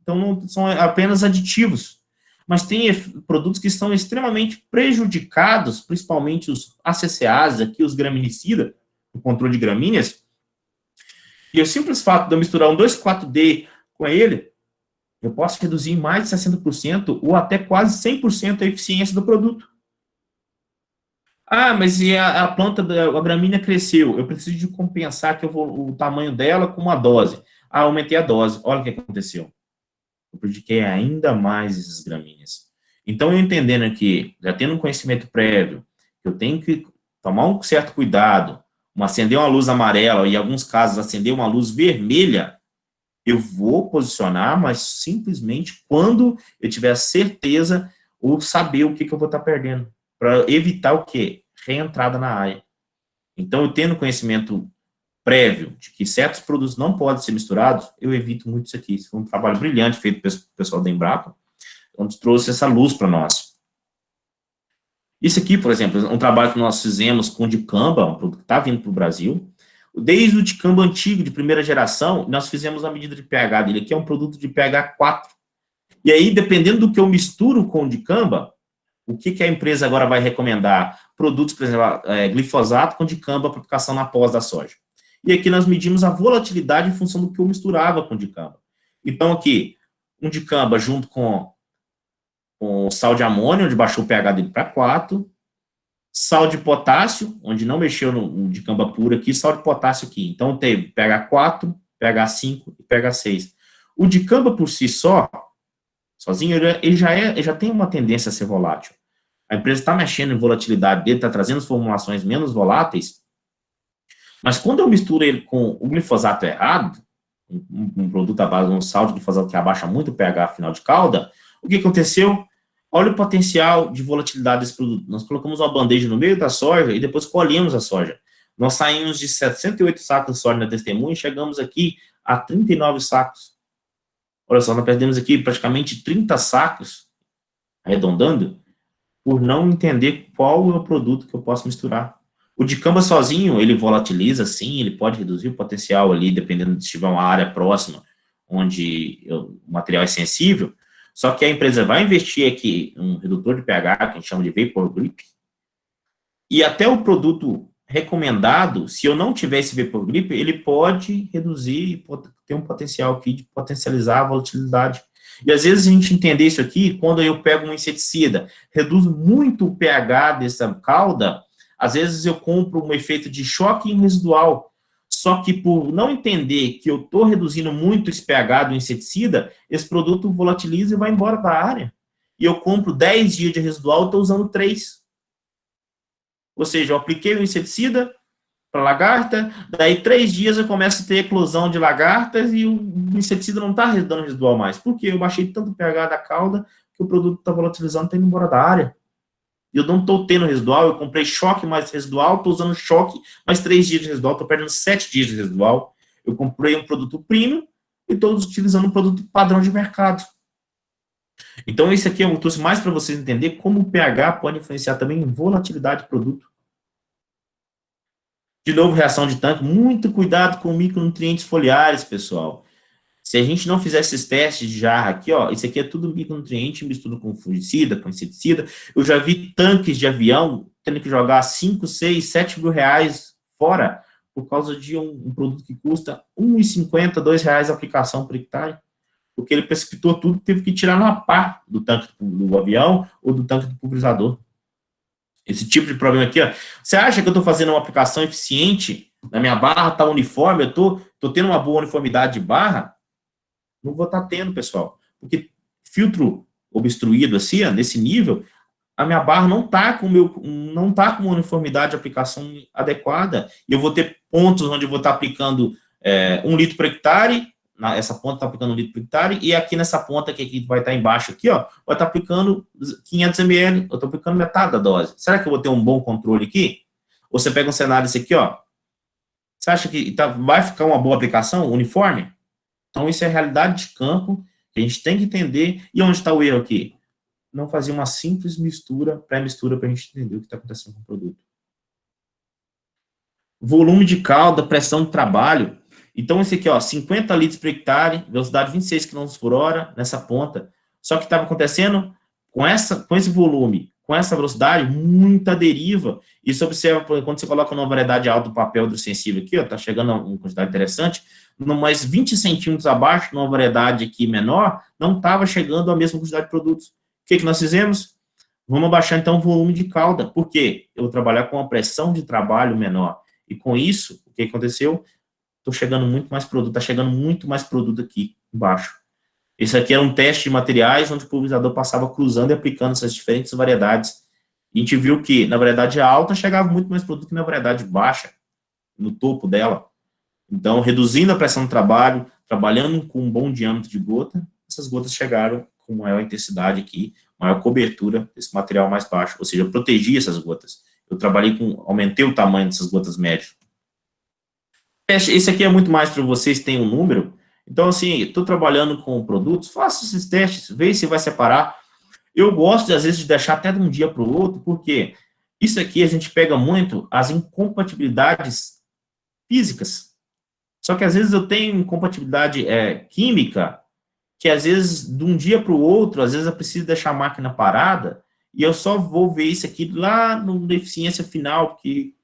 Speaker 2: Então, não, são apenas aditivos. Mas tem produtos que estão extremamente prejudicados, principalmente os ACCAs, aqui os graminicidas, o controle de gramíneas, e o simples fato de eu misturar um 2,4-D com ele, eu posso reduzir em mais de 60% ou até quase 100% a eficiência do produto. Ah, mas e a planta, a gramínea cresceu, eu preciso de compensar o tamanho dela com uma dose. Ah, aumentei a dose, olha o que aconteceu. Eu prejudiquei ainda mais esses gramíneas. Então, eu entendendo que, já tendo um conhecimento prévio, eu tenho que tomar um certo cuidado, acender uma luz amarela, e em alguns casos acender uma luz vermelha, eu vou posicionar, mas simplesmente quando eu tiver a certeza ou saber o que eu vou estar perdendo, para evitar o quê? Reentrada na área. Então, eu tendo conhecimento prévio de que certos produtos não podem ser misturados, eu evito muito isso aqui. Isso foi um trabalho brilhante feito pelo pessoal da Embrapa, onde trouxe essa luz para nós. Isso aqui, por exemplo, é um trabalho que nós fizemos com o dicamba, um produto que está vindo para o Brasil. Desde o dicamba antigo, de primeira geração, nós fizemos a medida de pH dele. Aqui é um produto de pH 4. E aí, dependendo do que eu misturo com o dicamba, o que a empresa agora vai recomendar? Produtos, por exemplo, glifosato com dicamba para aplicação na pós da soja. E aqui nós medimos a volatilidade em função do que eu misturava com dicamba. Então, aqui, um dicamba junto com sal de amônio, onde baixou o pH dele para 4, sal de potássio, onde não mexeu no dicamba puro aqui, sal de potássio aqui. Então, teve pH 4, pH 5 e pH 6. O dicamba por si só, sozinho, ele já tem uma tendência a ser volátil. A empresa está mexendo em volatilidade dele, está trazendo formulações menos voláteis, mas quando eu misturo ele com o glifosato errado, um produto à base de um sal de glifosato que abaixa muito o pH final de calda, o que aconteceu? Olha o potencial de volatilidade desse produto. Nós colocamos uma bandeja no meio da soja e depois colhemos a soja. Nós saímos de 68 sacos de soja na testemunha e chegamos aqui a 39 sacos. Olha só, nós perdemos aqui praticamente 30 sacos, arredondando, por não entender qual é o produto que eu posso misturar. O dicamba sozinho, ele volatiliza, sim, ele pode reduzir o potencial ali, dependendo se tiver uma área próxima, onde o material é sensível, só que a empresa vai investir aqui um redutor de pH, que a gente chama de Vapor Grip, e até o produto recomendado, se eu não tiver esse Vapor Grip, ele pode reduzir e ter um potencial aqui de potencializar a volatilidade. E às vezes a gente entender isso aqui, quando eu pego um inseticida, reduzo muito o pH dessa cauda, às vezes eu compro um efeito de choque residual. Só que por não entender que eu estou reduzindo muito esse pH do inseticida, esse produto volatiliza e vai embora da área. E eu compro 10 dias de residual, eu estou usando 3. Ou seja, eu apliquei o inseticida para lagarta, daí 3 dias eu começo a ter eclosão de lagartas e o inseticida não está dando residual mais. Por quê? Eu baixei tanto o pH da cauda que o produto está volatilizando, está indo embora da área. Eu não estou tendo residual, eu comprei choque mais residual, estou usando choque mais 3 dias de residual, estou perdendo 7 dias de residual. Eu comprei um produto premium e estou utilizando um produto padrão de mercado. Então, esse aqui eu trouxe mais para vocês entender como o pH pode influenciar também em volatilidade do produto. De novo, reação de tanque, muito cuidado com micronutrientes foliares, pessoal. Se a gente não fizer esses testes de jarra aqui, ó, isso aqui é tudo micronutriente, mistura com fungicida, com inseticida. Eu já vi tanques de avião tendo que jogar 5, 6, 7 mil reais fora por causa de um produto que custa R$1,50, R$2 a aplicação por hectare. Porque ele precipitou tudo, teve que tirar na pá do tanque do avião ou do tanque do pulverizador. Esse tipo de problema aqui, ó. Você acha que eu estou fazendo uma aplicação eficiente? Na minha barra está uniforme, eu estou tendo uma boa uniformidade de barra? Não vou estar tendo, pessoal. Porque filtro obstruído assim, ó, nesse nível, a minha barra não está com uma uniformidade de aplicação adequada. E eu vou ter pontos onde eu vou estar aplicando 1 litro por hectare, essa ponta está aplicando 1 litro por hectare, e aqui nessa ponta que vai estar embaixo aqui, ó, vai estar aplicando 500 ml, eu estou aplicando metade da dose. Será que eu vou ter um bom controle aqui? Ou você pega um cenário desse aqui, ó, você acha que vai ficar uma boa aplicação, uniforme? Então, isso é a realidade de campo, que a gente tem que entender. E onde está o erro aqui? Não fazer uma simples mistura, pré-mistura, para a gente entender o que está acontecendo com o produto. Volume de calda, pressão de trabalho. Então, esse aqui, ó, 50 litros por hectare, velocidade 26 km por hora, nessa ponta. Só que estava acontecendo com esse volume, com essa velocidade, muita deriva. Isso observa quando você coloca uma variedade alta do papel do sensível aqui, ó, tá chegando a uma quantidade interessante, mais 20 centímetros abaixo, numa variedade aqui menor, não estava chegando a mesma quantidade de produtos. O que nós fizemos? Vamos abaixar, então, o volume de calda. Por quê? Eu vou trabalhar com uma pressão de trabalho menor. E com isso, o que aconteceu? Estou chegando muito mais produto, está chegando muito mais produto aqui embaixo. Esse aqui era um teste de materiais, onde o pulverizador passava cruzando e aplicando essas diferentes variedades. E a gente viu que, na variedade alta, chegava muito mais produto que na variedade baixa, no topo dela. Então, reduzindo a pressão do trabalho, trabalhando com um bom diâmetro de gota, essas gotas chegaram com maior intensidade aqui, maior cobertura desse material mais baixo, ou seja, eu protegi essas gotas. Eu aumentei o tamanho dessas gotas médias. Esse aqui é muito mais para vocês terem um número. Então, assim, estou trabalhando com produtos, faça esses testes, veja se vai separar. Eu gosto, às vezes, de deixar até de um dia para o outro, porque isso aqui a gente pega muito as incompatibilidades físicas. Só que, às vezes, eu tenho incompatibilidade química, que, às vezes, de um dia para o outro, às vezes, eu preciso deixar a máquina parada, e eu só vou ver isso aqui lá na eficiência final, porque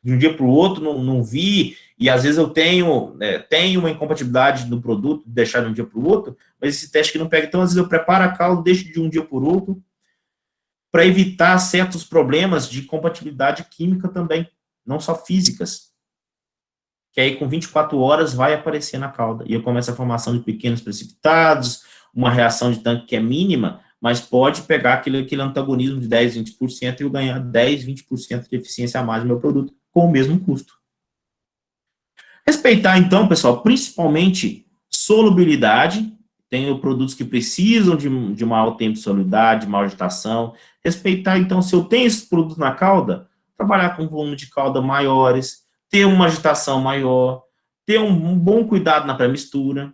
Speaker 2: de um dia para o outro não vi, e às vezes eu tenho uma incompatibilidade do produto, deixar de um dia para o outro, mas esse teste que não pega, então às vezes eu preparo a calda, deixo de um dia para o outro, para evitar certos problemas de compatibilidade química também, não só físicas, que aí com 24 horas vai aparecer na calda, e eu começo a formação de pequenos precipitados, uma reação de tanque que é mínima, mas pode pegar aquele antagonismo de 10, 20% e eu ganhar 10, 20% de eficiência a mais no meu produto, com o mesmo custo. Respeitar, então, pessoal, principalmente solubilidade, tenho produtos que precisam de maior tempo de solubilidade, maior agitação. Respeitar, então, se eu tenho esse produto na calda, trabalhar com volume de calda maiores, ter uma agitação maior, ter um bom cuidado na pré-mistura.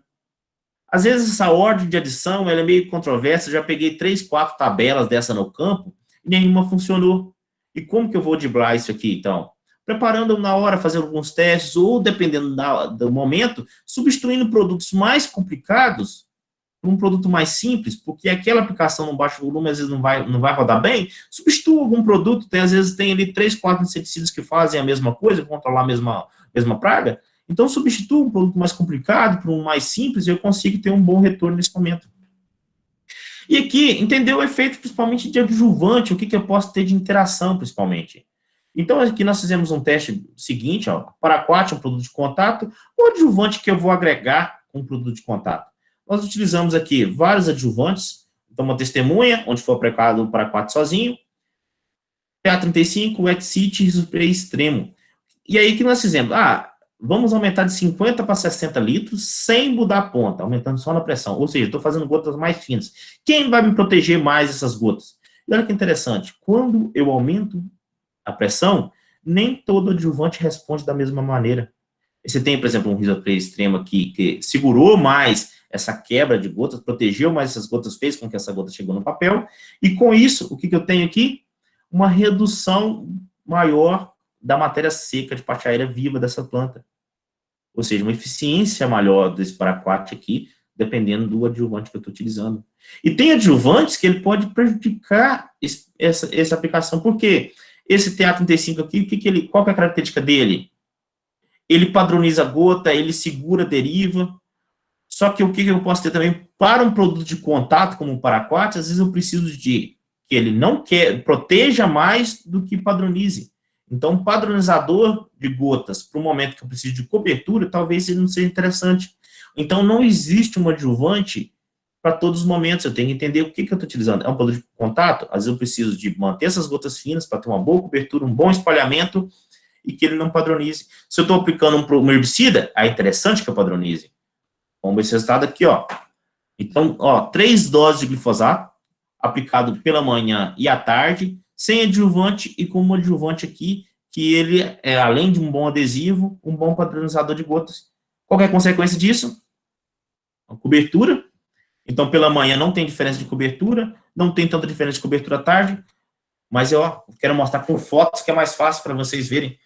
Speaker 2: Às vezes, essa ordem de adição ela é meio controversa. Eu já peguei 3, 4 tabelas dessa no campo e nenhuma funcionou. E como que eu vou driblar isso aqui, então? Preparando na hora, fazendo alguns testes, ou, dependendo do momento, substituindo produtos mais complicados por um produto mais simples, porque aquela aplicação no baixo volume, às vezes, não vai rodar bem. Substitua algum produto, às vezes tem ali 3, 4 inseticidas que fazem a mesma coisa, controlar a mesma praga. Então, substitua um produto mais complicado por um mais simples e eu consigo ter um bom retorno nesse momento. E aqui, entender o efeito principalmente de adjuvante, o que eu posso ter de interação, principalmente. Então, aqui nós fizemos um teste seguinte, ó, paraquat é um produto de contato, o adjuvante que eu vou agregar com o produto de contato. Nós utilizamos aqui vários adjuvantes, então uma testemunha, onde foi aplicado o paraquat sozinho, PA35, wet sit e spray extremo. E aí, o que nós fizemos? Vamos aumentar de 50 para 60 litros sem mudar a ponta, aumentando só na pressão. Ou seja, estou fazendo gotas mais finas. Quem vai me proteger mais essas gotas? E olha que interessante, quando eu aumento a pressão, nem todo adjuvante responde da mesma maneira. Você tem, por exemplo, um risospray extremo aqui, que segurou mais essa quebra de gotas, protegeu mais essas gotas, fez com que essa gota chegou no papel, e com isso, o que eu tenho aqui? Uma redução maior da matéria seca de parte aérea viva dessa planta. Ou seja, uma eficiência maior desse paraquat aqui, dependendo do adjuvante que eu estou utilizando. E tem adjuvantes que ele pode prejudicar essa aplicação. Por quê? Esse TA35 aqui, qual que é a característica dele? Ele padroniza a gota, ele segura a deriva. Só que o que eu posso ter também para um produto de contato, como um paraquat, às vezes eu preciso de que ele não proteja mais do que padronize. Então, um padronizador de gotas para o momento que eu preciso de cobertura, talvez ele não seja interessante. Então, não existe um adjuvante para todos os momentos. Eu tenho que entender o que eu estou utilizando. É um produto de contato? Às vezes eu preciso de manter essas gotas finas para ter uma boa cobertura, um bom espalhamento e que ele não padronize. Se eu estou aplicando um herbicida, é interessante que eu padronize. Vamos ver esse resultado aqui, ó. Então, 3 doses de glifosato, aplicado pela manhã e à tarde, sem adjuvante e com um adjuvante aqui, que ele é, além de um bom adesivo, um bom padronizador de gotas. Qual é a consequência disso? A cobertura. Então, pela manhã não tem diferença de cobertura, não tem tanta diferença de cobertura à tarde, mas eu quero mostrar com fotos que é mais fácil para vocês verem.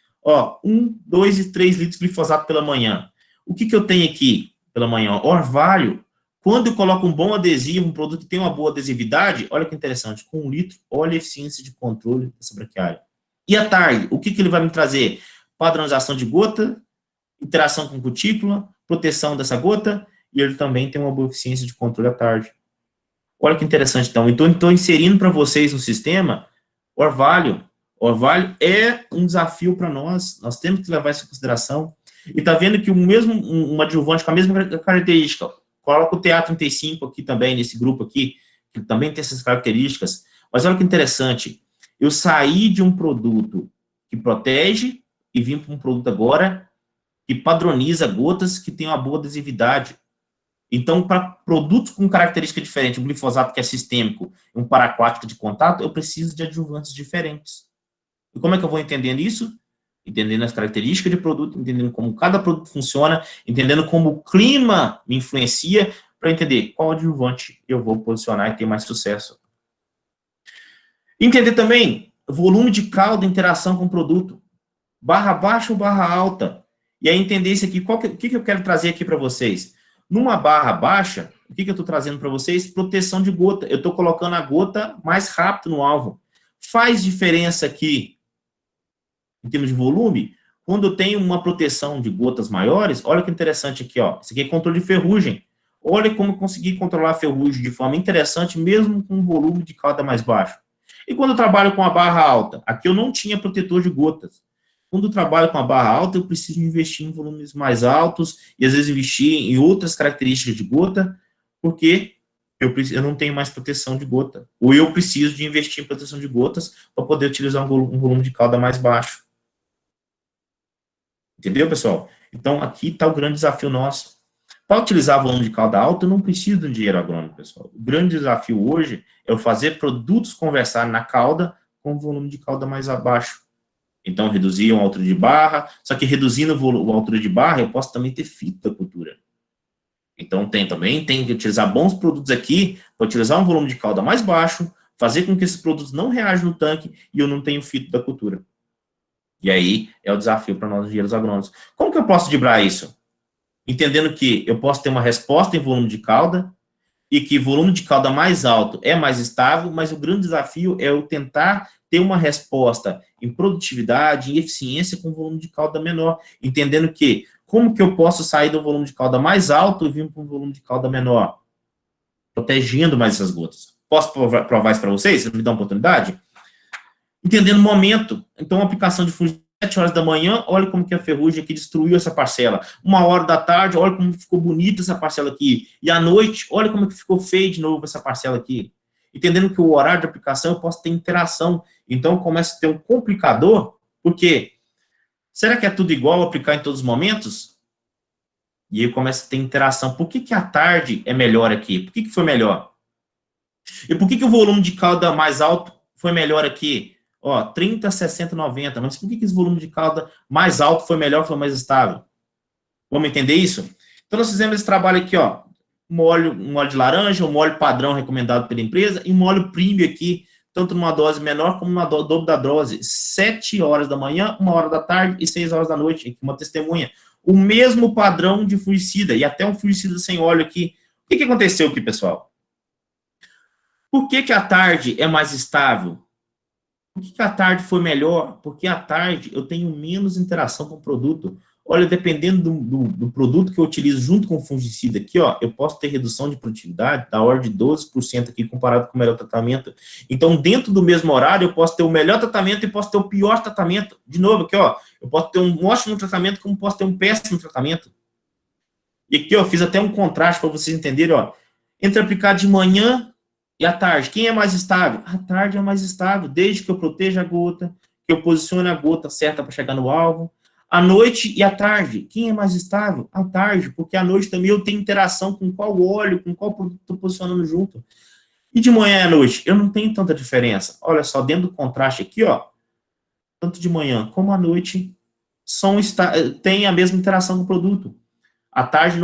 Speaker 2: 1, 2 e 3 litros de glifosato pela manhã. O que eu tenho aqui pela manhã? Orvalho. Quando eu coloco um bom adesivo, um produto que tem uma boa adesividade, olha que interessante, com 1 litro, olha a eficiência de controle dessa braquiária. E à tarde, o que ele vai me trazer? Padronização de gota, interação com cutícula, proteção dessa gota, e ele também tem uma boa eficiência de controle à tarde. Olha que interessante, então. Então, estou inserindo para vocês no sistema orvalho. Orvalho é um desafio para nós temos que levar isso em consideração. E está vendo que um adjuvante com a mesma característica, coloca o TA35 aqui também, nesse grupo aqui, que também tem essas características. Mas olha que interessante, eu saí de um produto que protege e vim para um produto agora que padroniza gotas que tem uma boa adesividade. Então, para produtos com característica diferente, um glifosato que é sistêmico, um paraquático de contato, eu preciso de adjuvantes diferentes. E como é que eu vou entendendo isso? Entendendo as características de produto, entendendo como cada produto funciona, entendendo como o clima me influencia, para entender qual adjuvante eu vou posicionar e ter mais sucesso. Entender também volume de calda, interação com o produto, barra baixa ou barra alta. E aí entender isso aqui, o que eu quero trazer aqui para vocês? Numa barra baixa, o que eu estou trazendo para vocês? Proteção de gota. Eu estou colocando a gota mais rápido no alvo. Faz diferença aqui em termos de volume, quando eu tenho uma proteção de gotas maiores, olha que interessante aqui, ó. Isso aqui é controle de ferrugem. Olha como eu consegui controlar a ferrugem de forma interessante, mesmo com um volume de calda mais baixo. E quando eu trabalho com a barra alta, aqui eu não tinha protetor de gotas. Quando eu trabalho com a barra alta, eu preciso investir em volumes mais altos e às vezes investir em outras características de gota, porque eu não tenho mais proteção de gota. Ou eu preciso de investir em proteção de gotas para poder utilizar um volume de calda mais baixo. Entendeu, pessoal? Então, aqui está o grande desafio nosso. Para utilizar volume de calda alto, eu não preciso de um engenheiro agrônomo, pessoal. O grande desafio hoje é eu fazer produtos conversarem na calda com volume de calda mais abaixo. Então, reduzir a altura de barra, só que reduzindo a altura de barra, eu posso também ter fito da cultura. Então, tem que utilizar bons produtos aqui, para utilizar um volume de calda mais baixo, fazer com que esses produtos não reajam no tanque e eu não tenho fito da cultura. E aí, é o desafio para nós engenheiros agrônomos. Como que eu posso driblar isso? Entendendo que eu posso ter uma resposta em volume de calda, e que volume de calda mais alto é mais estável, mas o grande desafio é eu tentar ter uma resposta em produtividade, em eficiência com volume de calda menor, entendendo que como que eu posso sair do volume de calda mais alto e vir para um volume de calda menor, protegendo mais essas gotas. Posso provar isso para vocês? Você me dá uma oportunidade? Entendendo o momento. Então, a aplicação de fungicida 7 horas da manhã, olha como que a ferrugem aqui destruiu essa parcela. 1 hora da tarde, olha como ficou bonita essa parcela aqui. E à noite, olha como que ficou feio de novo essa parcela aqui. Entendendo que o horário de aplicação eu posso ter interação. Então, eu começo a ter um complicador, porque será que é tudo igual aplicar em todos os momentos? E aí eu começo a ter interação. Por que que à tarde é melhor aqui? Por que que foi melhor? E por que que o volume de calda mais alto foi melhor aqui? Ó, 30, 60, 90. Mas por que esse volume de calda mais alto foi melhor, foi mais estável? Vamos entender isso? Então, nós fizemos esse trabalho aqui, ó. Um óleo de laranja, um óleo padrão recomendado pela empresa, e um óleo premium aqui, tanto numa dose menor como numa dobro da dose. 7 horas da manhã, 1 hora da tarde e 6 horas da noite. Aqui uma testemunha. O mesmo padrão de fungicida, e até um fungicida sem óleo aqui. O que aconteceu aqui, pessoal? Por que à tarde é mais estável? Por que à tarde foi melhor? Porque à tarde eu tenho menos interação com o produto. Olha, dependendo do produto que eu utilizo junto com o fungicida aqui, ó, eu posso ter redução de produtividade da ordem de 12% aqui comparado com o melhor tratamento. Então, dentro do mesmo horário, eu posso ter o melhor tratamento e posso ter o pior tratamento. De novo, aqui, ó, eu posso ter um ótimo tratamento como posso ter um péssimo tratamento. E aqui, ó, eu fiz até um contraste para vocês entenderem, ó, entre aplicar de manhã e à tarde, quem é mais estável? À tarde é mais estável, desde que eu proteja a gota, que eu posicione a gota certa para chegar no alvo. À noite e à tarde, quem é mais estável? À tarde, porque à noite também eu tenho interação com qual óleo, com qual produto estou posicionando junto. E de manhã e à noite, eu não tenho tanta diferença. Olha só, dentro do contraste aqui, ó, tanto de manhã como à noite, tem a mesma interação com o produto. À tarde,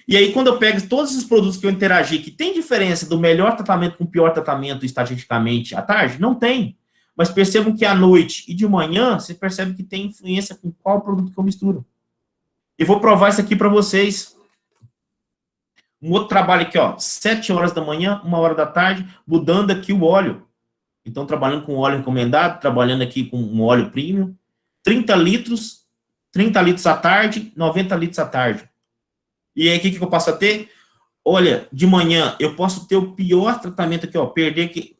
Speaker 2: e aí, quando eu pego todos esses produtos que eu interagi, que tem diferença do melhor tratamento com o pior tratamento estatisticamente à tarde? Não tem. Mas percebam que à noite e de manhã, você percebe que tem influência com qual produto que eu misturo. E vou provar isso aqui para vocês. Um outro trabalho aqui, ó, 7 horas da manhã, 1 hora da tarde, mudando aqui o óleo. Então, trabalhando com óleo recomendado, trabalhando aqui com um óleo premium. 30 litros à tarde, 90 litros à tarde. E aí, o que eu passo a ter? Olha, de manhã, eu posso ter o pior tratamento aqui, ó,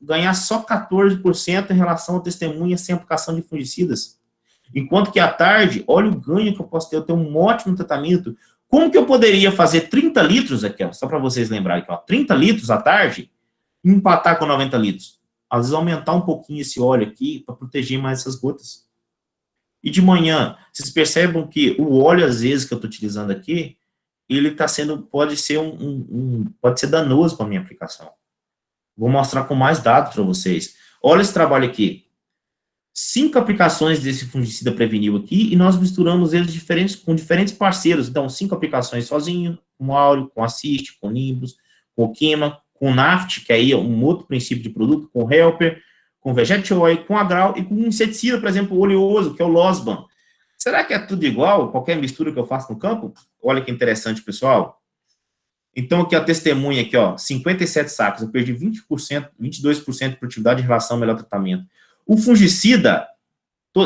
Speaker 2: ganhar só 14% em relação ao testemunha sem aplicação de fungicidas. Enquanto que à tarde, olha o ganho que eu posso ter, eu tenho um ótimo tratamento. Como que eu poderia fazer 30 litros aqui, ó, só para vocês lembrarem aqui, ó, 30 litros à tarde e empatar com 90 litros? Às vezes aumentar um pouquinho esse óleo aqui para proteger mais essas gotas. E de manhã, vocês percebam que o óleo, às vezes, que eu estou utilizando aqui, ele pode ser danoso para a minha aplicação. Vou mostrar com mais dados para vocês. Olha esse trabalho aqui. 5 aplicações desse fungicida Prevenil aqui, e nós misturamos eles com diferentes parceiros. Então, 5 aplicações sozinho, com Áureo, com Assist, com Nimbus, com o Quima, com Naft, que aí é um outro princípio de produto, com Helper, com Vegetioy, com Agral e com um inseticida, por exemplo, oleoso, que é o Losban. Será que é tudo igual, qualquer mistura que eu faço no campo? Olha que interessante, pessoal. Então, aqui a testemunha aqui, ó, 57 sacos, eu perdi 20%, 22% de produtividade em relação ao melhor tratamento. O fungicida,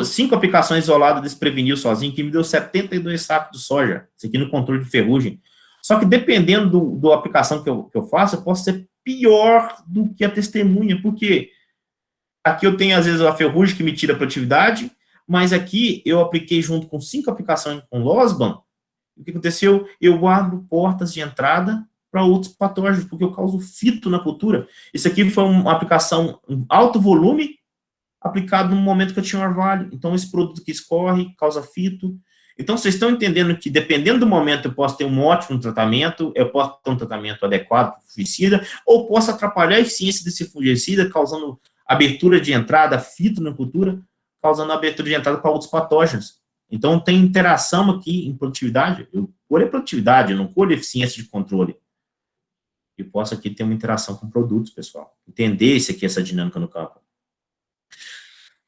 Speaker 2: 5 aplicações isoladas desse Prevenil sozinho, que me deu 72 sacos de soja, isso aqui no controle de ferrugem. Só que dependendo da aplicação que eu faço, eu posso ser pior do que a testemunha, porque aqui eu tenho, às vezes, a ferrugem que me tira a produtividade, mas aqui eu apliquei junto com 5 aplicações com Losban. O que aconteceu? Eu abro portas de entrada para outros patógenos, porque eu causo fito na cultura. Isso aqui foi uma aplicação em alto volume, aplicado no momento que eu tinha um orvalho. Então, esse produto que escorre, causa fito. Então, vocês estão entendendo que, dependendo do momento, eu posso ter um ótimo tratamento, eu posso ter um tratamento adequado para o fungicida, ou posso atrapalhar a eficiência desse fungicida, causando abertura de entrada, fito na cultura, causando abertura de entrada para outros patógenos. Então, tem interação aqui em produtividade. Eu colho a produtividade, eu não colho a eficiência de controle. Eu posso aqui ter uma interação com produtos, pessoal. Entender essa dinâmica no campo.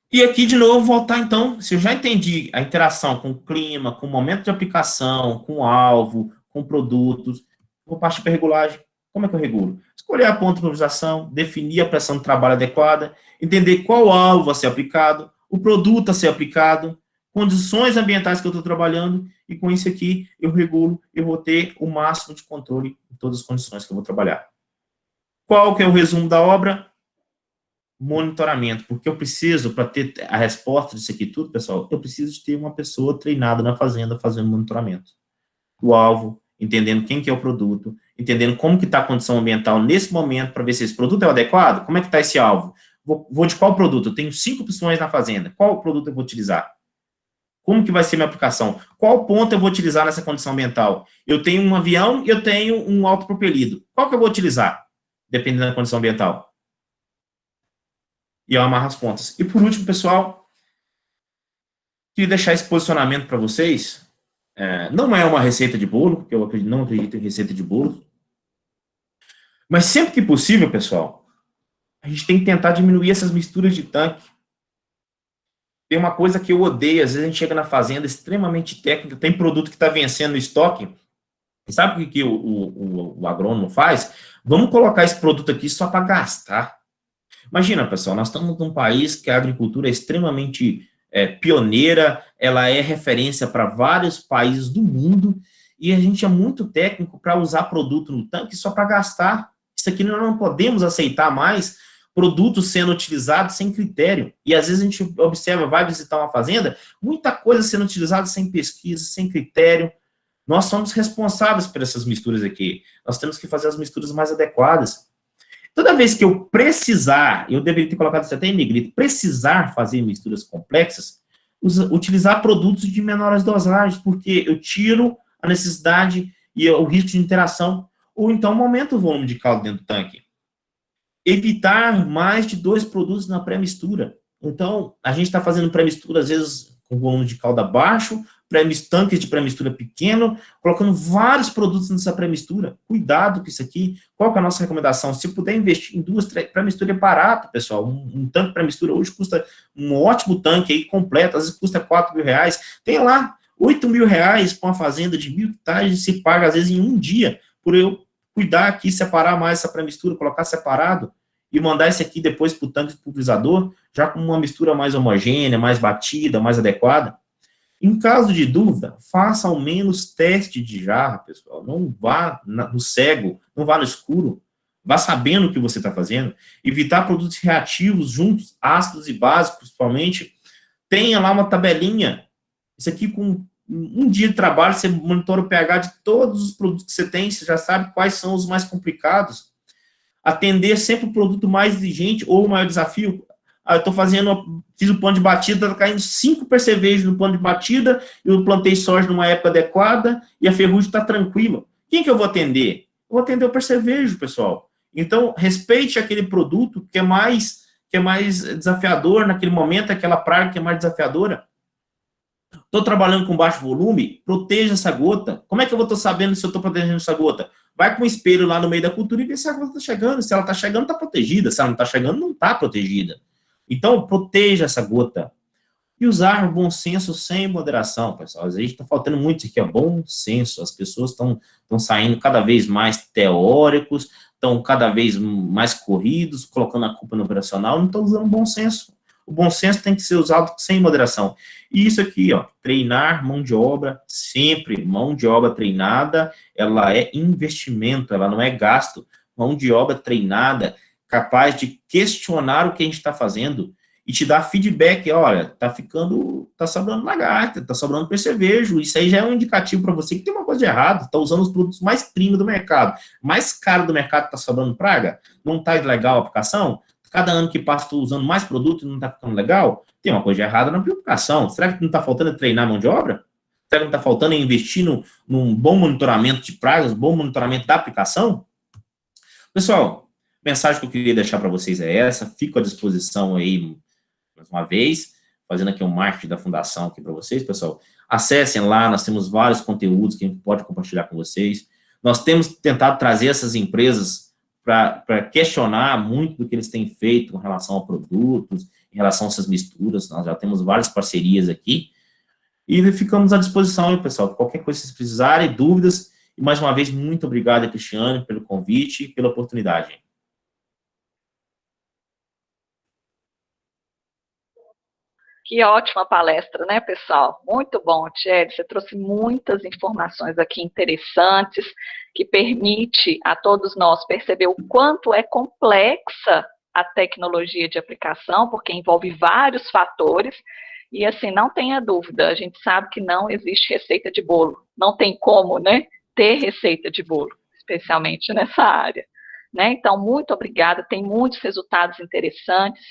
Speaker 2: E aqui, de novo, voltar, então, se eu já entendi a interação com o clima, com o momento de aplicação, com o alvo, com produtos, vou partir para a regulagem. Como é que eu regulo? Escolher a ponta de pulverização, definir a pressão de trabalho adequada, entender qual alvo a ser aplicado, o produto a ser aplicado, condições ambientais que eu estou trabalhando, e com isso aqui eu regulo, eu vou ter o máximo de controle em todas as condições que eu vou trabalhar. Qual que é o resumo da obra? Monitoramento, porque eu preciso, para ter a resposta disso aqui tudo, pessoal, eu preciso de ter uma pessoa treinada na fazenda fazendo monitoramento do alvo, entendendo quem que é o produto, entendendo como que está a condição ambiental nesse momento, para ver se esse produto é o adequado, como é que está esse alvo, vou de qual produto, eu tenho 5 opções na fazenda, qual produto eu vou utilizar, como que vai ser minha aplicação, qual ponto eu vou utilizar nessa condição ambiental, eu tenho um avião e eu tenho um autopropelido, qual que eu vou utilizar, dependendo da condição ambiental. E eu amarro as pontas. E por último, pessoal, queria deixar esse posicionamento para vocês. Não é uma receita de bolo, porque eu não acredito em receita de bolo. Mas sempre que possível, pessoal, a gente tem que tentar diminuir essas misturas de tanque. Tem uma coisa que eu odeio, às vezes a gente chega na fazenda extremamente técnica, tem produto que está vencendo o estoque. E sabe o que o agrônomo faz? Vamos colocar esse produto aqui só para gastar. Imagina, pessoal, nós estamos num país que a agricultura é extremamente pioneira, ela é referência para vários países do mundo, e a gente é muito técnico para usar produto no tanque só para gastar. Isso aqui nós não podemos aceitar mais produtos sendo utilizados sem critério. E às vezes a gente observa, vai visitar uma fazenda, muita coisa sendo utilizada sem pesquisa, sem critério. Nós somos responsáveis por essas misturas aqui. Nós temos que fazer as misturas mais adequadas. Toda vez que eu precisar, eu deveria ter colocado isso até em negrito, precisar fazer misturas complexas, utilizar produtos de menores dosagens, porque eu tiro a necessidade e o risco de interação, ou então aumento o volume de caldo dentro do tanque. Evitar mais de 2 produtos na pré-mistura. Então, a gente está fazendo pré-mistura, às vezes, com volume de calda baixo, tanques de pré-mistura pequeno, colocando vários produtos nessa pré-mistura. Cuidado com isso aqui. Qual que é a nossa recomendação? Se puder investir em 2 pré-mistura, é barato, pessoal. Um tanque pré-mistura hoje custa um ótimo tanque aí completo, às vezes custa R$4.000. Tem lá R$8.000 para uma fazenda de 1.000 hectares, se paga às vezes em um dia, por eu cuidar aqui, separar mais essa pré-mistura, colocar separado e mandar esse aqui depois para o tanque de pulverizador, já com uma mistura mais homogênea, mais batida, mais adequada. Em caso de dúvida, faça ao menos teste de jarra, pessoal. Não vá no cego, não vá no escuro. Vá sabendo o que você está fazendo. Evitar produtos reativos juntos, ácidos e básicos, principalmente. Tenha lá uma tabelinha. Isso aqui, com um dia de trabalho, você monitora o pH de todos os produtos que você tem, você já sabe quais são os mais complicados. Atender sempre o produto mais exigente ou o maior desafio. Eu fiz o plano de batida, tá caindo 5 percevejos no plano de batida, eu plantei soja numa época adequada e a ferrugem está tranquila. Quem que eu vou atender? Eu vou atender o percevejo, pessoal. Então, respeite aquele produto que é mais desafiador naquele momento, aquela praga que é mais desafiadora. Estou trabalhando com baixo volume, proteja essa gota. Como é que eu vou estar sabendo se eu estou protegendo essa gota? Vai com um espelho lá no meio da cultura e vê se a gota está chegando. Se ela está chegando, está protegida. Se ela não está chegando, não está protegida. Então, proteja essa gota. E usar o bom senso sem moderação, pessoal. A gente está faltando muito isso aqui, bom senso. As pessoas estão saindo cada vez mais teóricos, estão cada vez mais corridos, colocando a culpa no operacional, não estão usando bom senso. O bom senso tem que ser usado sem moderação. E isso aqui, treinar mão de obra, sempre, mão de obra treinada, ela é investimento, ela não é gasto. Mão de obra treinada, capaz de questionar o que a gente está fazendo e te dar feedback, olha, tá sobrando lagarta, tá sobrando percevejo, isso aí já é um indicativo para você que tem uma coisa de errado, tá usando os produtos mais premium do mercado, mais caro do mercado, tá sobrando praga, não tá legal a aplicação, cada ano que passa estou usando mais produto e não tá ficando legal, tem uma coisa de errada na aplicação, será que não tá faltando treinar a mão de obra? Será que não está faltando é investir num bom monitoramento de pragas, bom monitoramento da aplicação? Pessoal, a mensagem que eu queria deixar para vocês é essa, fico à disposição aí, mais uma vez, fazendo aqui um marketing da fundação aqui para vocês, pessoal. Acessem lá, nós temos vários conteúdos que a gente pode compartilhar com vocês. Nós temos tentado trazer essas empresas para questionar muito do que eles têm feito com relação a produtos, em relação a essas misturas. Nós já temos várias parcerias aqui. E ficamos à disposição aí, pessoal. Qualquer coisa que vocês precisarem, dúvidas. E mais uma vez, muito obrigado, Cristiane, pelo convite e pela oportunidade.
Speaker 1: Que ótima palestra, né, pessoal? Muito bom, Thierry. Você trouxe muitas informações aqui interessantes, que permite a todos nós perceber o quanto é complexa a tecnologia de aplicação, porque envolve vários fatores, e assim, não tenha dúvida, a gente sabe que não existe receita de bolo, não tem como, né, ter receita de bolo, especialmente nessa área. Né? Então, muito obrigada, tem muitos resultados interessantes,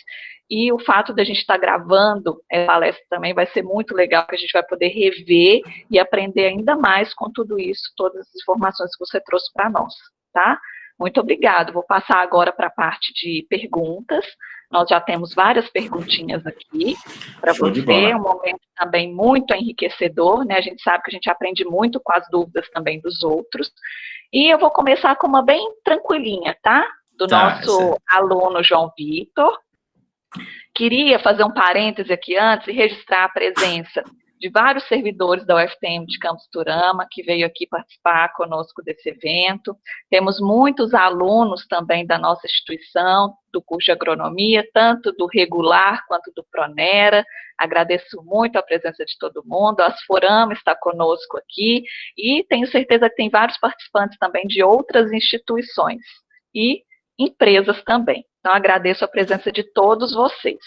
Speaker 1: e o fato de a gente estar gravando a palestra também vai ser muito legal, que a gente vai poder rever e aprender ainda mais com tudo isso, todas as informações que você trouxe para nós, tá? Muito obrigado. Vou passar agora para a parte de perguntas. Nós já temos várias perguntinhas aqui para você, um momento também muito enriquecedor, né? A gente sabe que a gente aprende muito com as dúvidas também dos outros. E eu vou começar com uma bem tranquilinha, tá? Do nosso aluno João Vitor. Queria fazer um parêntese aqui antes e registrar a presença de vários servidores da UFTM de Campus Turama, que veio aqui participar conosco desse evento. Temos muitos alunos também da nossa instituição, do curso de agronomia, tanto do regular quanto do Pronera. Agradeço muito a presença de todo mundo. A Asforama está conosco aqui e tenho certeza que tem vários participantes também de outras instituições e empresas também. Então, agradeço a presença de todos vocês.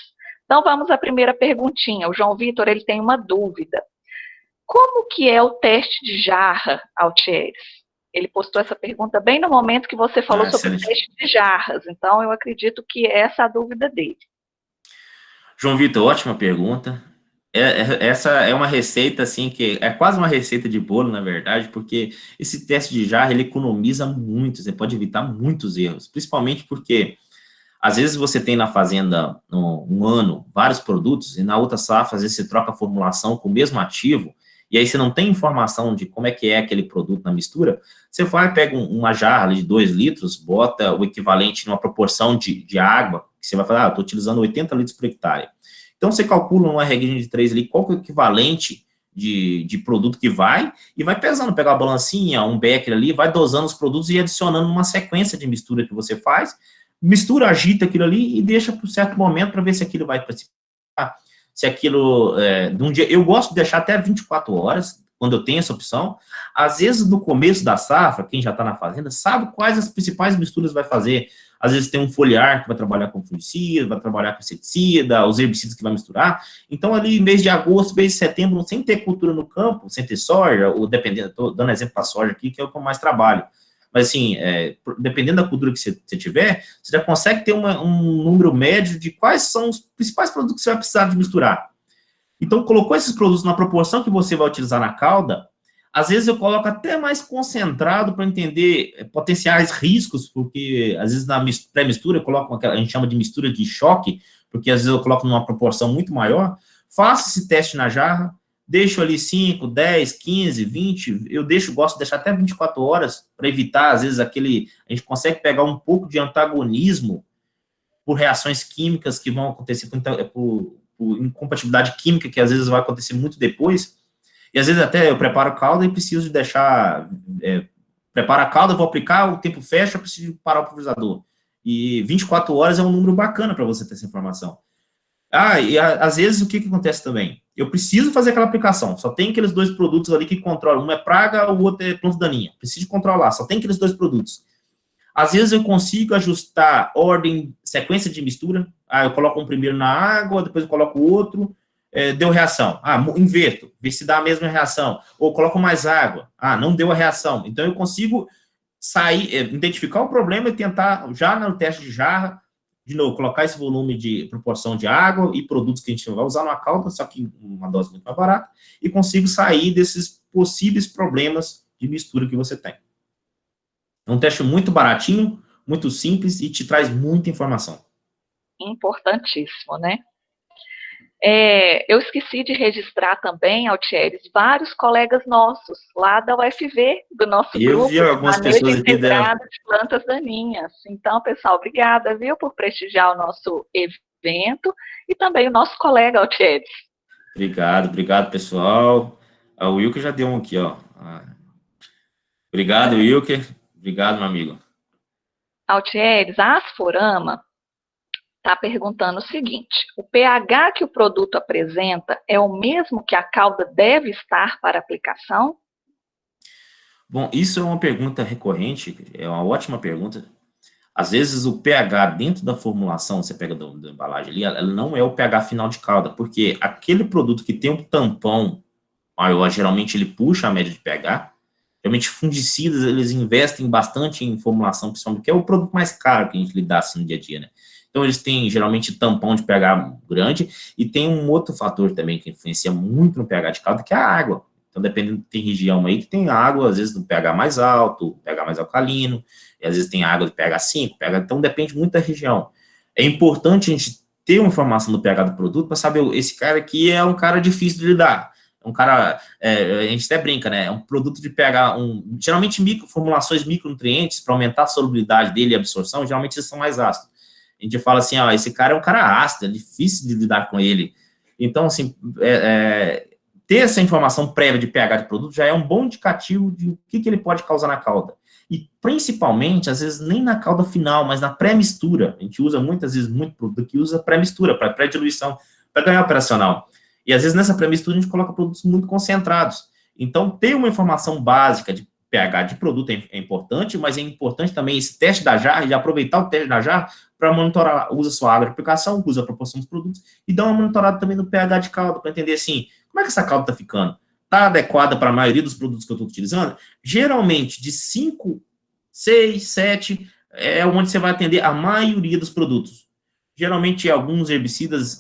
Speaker 1: Então, vamos à primeira perguntinha. O João Vitor, ele tem uma dúvida. Como que é o teste de jarra, Altieres? Ele postou essa pergunta bem no momento que você falou sobre o teste de jarras. Então, eu acredito que essa é a dúvida dele.
Speaker 2: João Vitor, ótima pergunta. Essa é uma receita, assim, que é quase uma receita de bolo, na verdade, porque esse teste de jarra, ele economiza muito, você pode evitar muitos erros, principalmente porque às vezes você tem na fazenda, um ano, vários produtos, e na outra safra, às vezes você troca a formulação com o mesmo ativo, e aí você não tem informação de como é que é aquele produto na mistura, você vai, pega uma jarra de 2 litros, bota o equivalente numa proporção de água, que você vai falar, estou utilizando 80 litros por hectare. Então, você calcula uma regrinha de 3 ali, qual que é o equivalente de produto que vai, e vai pesando, pega uma balancinha, um becker ali, vai dosando os produtos e adicionando uma sequência de mistura que você faz, mistura, agita aquilo ali e deixa por certo momento para ver se aquilo vai precipitar, se aquilo, de um dia, eu gosto de deixar até 24 horas, quando eu tenho essa opção. Às vezes, no começo da safra, quem já está na fazenda, sabe quais as principais misturas vai fazer. Às vezes tem um foliar que vai trabalhar com fungicida, vai trabalhar com inseticida, os herbicidas que vai misturar. Então, ali, mês de agosto, mês de setembro, sem ter cultura no campo, sem ter soja, ou dependendo, estou dando exemplo para soja aqui, que é o que eu mais trabalho. Mas, assim, dependendo da cultura que você tiver, você já consegue ter um número médio de quais são os principais produtos que você vai precisar de misturar. Então, colocou esses produtos na proporção que você vai utilizar na calda, às vezes eu coloco até mais concentrado para entender potenciais riscos, porque às vezes na pré-mistura eu coloco a gente chama de mistura de choque, porque às vezes eu coloco numa proporção muito maior, faço esse teste na jarra, deixo ali 5, 10, 15, 20, eu gosto de deixar até 24 horas, para evitar, às vezes, a gente consegue pegar um pouco de antagonismo por reações químicas que vão acontecer por incompatibilidade química, que às vezes vai acontecer muito depois, e às vezes até eu preparo a calda e preciso de deixar, preparo a calda, vou aplicar, o tempo fecha, eu preciso parar o pulverizador. E 24 horas é um número bacana para você ter essa informação. E às vezes o que acontece também? Eu preciso fazer aquela aplicação, só tem aqueles 2 produtos ali que controlam, um é praga, o outro é planta daninha, preciso controlar, só tem aqueles 2 produtos. Às vezes eu consigo ajustar ordem, sequência de mistura, eu coloco um primeiro na água, depois eu coloco o outro, deu reação, inverto, ver se dá a mesma reação, ou coloco mais água, não deu a reação, então eu consigo identificar o problema e tentar, já no teste de jarra, de novo, colocar esse volume de proporção de água e produtos que a gente vai usar numa calda, só que uma dose muito mais barata, e consigo sair desses possíveis problemas de mistura que você tem. É um teste muito baratinho, muito simples e te traz muita informação.
Speaker 1: Importantíssimo, né? Eu esqueci de registrar também, Altieres, vários colegas nossos, lá da UFV, do nosso
Speaker 2: Eu
Speaker 1: grupo
Speaker 2: vi
Speaker 1: de
Speaker 2: algumas
Speaker 1: manejo
Speaker 2: pessoas aqui
Speaker 1: integrado de plantas daninhas. Então, pessoal, obrigada, viu, por prestigiar o nosso evento e também o nosso colega Altieres.
Speaker 2: Obrigado, pessoal. O Wilker já deu um aqui, ó. Obrigado, Wilker. Obrigado, meu amigo.
Speaker 1: Altieres, a Asforama está perguntando o seguinte: o pH que o produto apresenta é o mesmo que a calda deve estar para aplicação?
Speaker 2: Bom, isso é uma pergunta recorrente, é uma ótima pergunta. Às vezes o pH dentro da formulação, você pega da embalagem ali, ela não é o pH final de calda, porque aquele produto que tem um tampão maior, geralmente ele puxa a média de pH. Realmente fungicidas, eles investem bastante em formulação, principalmente, porque é o produto mais caro que a gente lidar assim no dia a dia, né? Então, eles têm, geralmente, tampão de pH grande, e tem um outro fator também que influencia muito no pH de calda, que é a água. Então, dependendo, tem região aí que tem água, às vezes, do pH mais alto, pH mais alcalino, e às vezes tem água do pH 5, pH, então depende muito da região. É importante a gente ter uma informação do pH do produto para saber, esse cara aqui é um cara difícil de lidar. Um cara, a gente até brinca, né? É um produto de pH, geralmente formulações micronutrientes para aumentar a solubilidade dele e a absorção, geralmente eles são mais ácidos. A gente fala assim, ó, esse cara é um cara ácido, é difícil de lidar com ele. Então, assim, ter essa informação prévia de pH de produto já é um bom indicativo de o que ele pode causar na calda. E, principalmente, às vezes, nem na calda final, mas na pré-mistura. A gente usa, muitas vezes, muito produto que usa pré-mistura, para pré-diluição, para ganhar operacional. E, às vezes, nessa pré-mistura, a gente coloca produtos muito concentrados. Então, ter uma informação básica de pH de produto é importante, mas é importante também esse teste da jarra, e aproveitar o teste da jarra para monitorar, usa sua água de aplicação, usa a proporção dos produtos, e dá uma monitorada também no pH de calda, para entender, assim, como é que essa calda está ficando? Está adequada para a maioria dos produtos que eu estou utilizando? Geralmente, de 5, 6, 7, é onde você vai atender a maioria dos produtos. Geralmente, alguns herbicidas,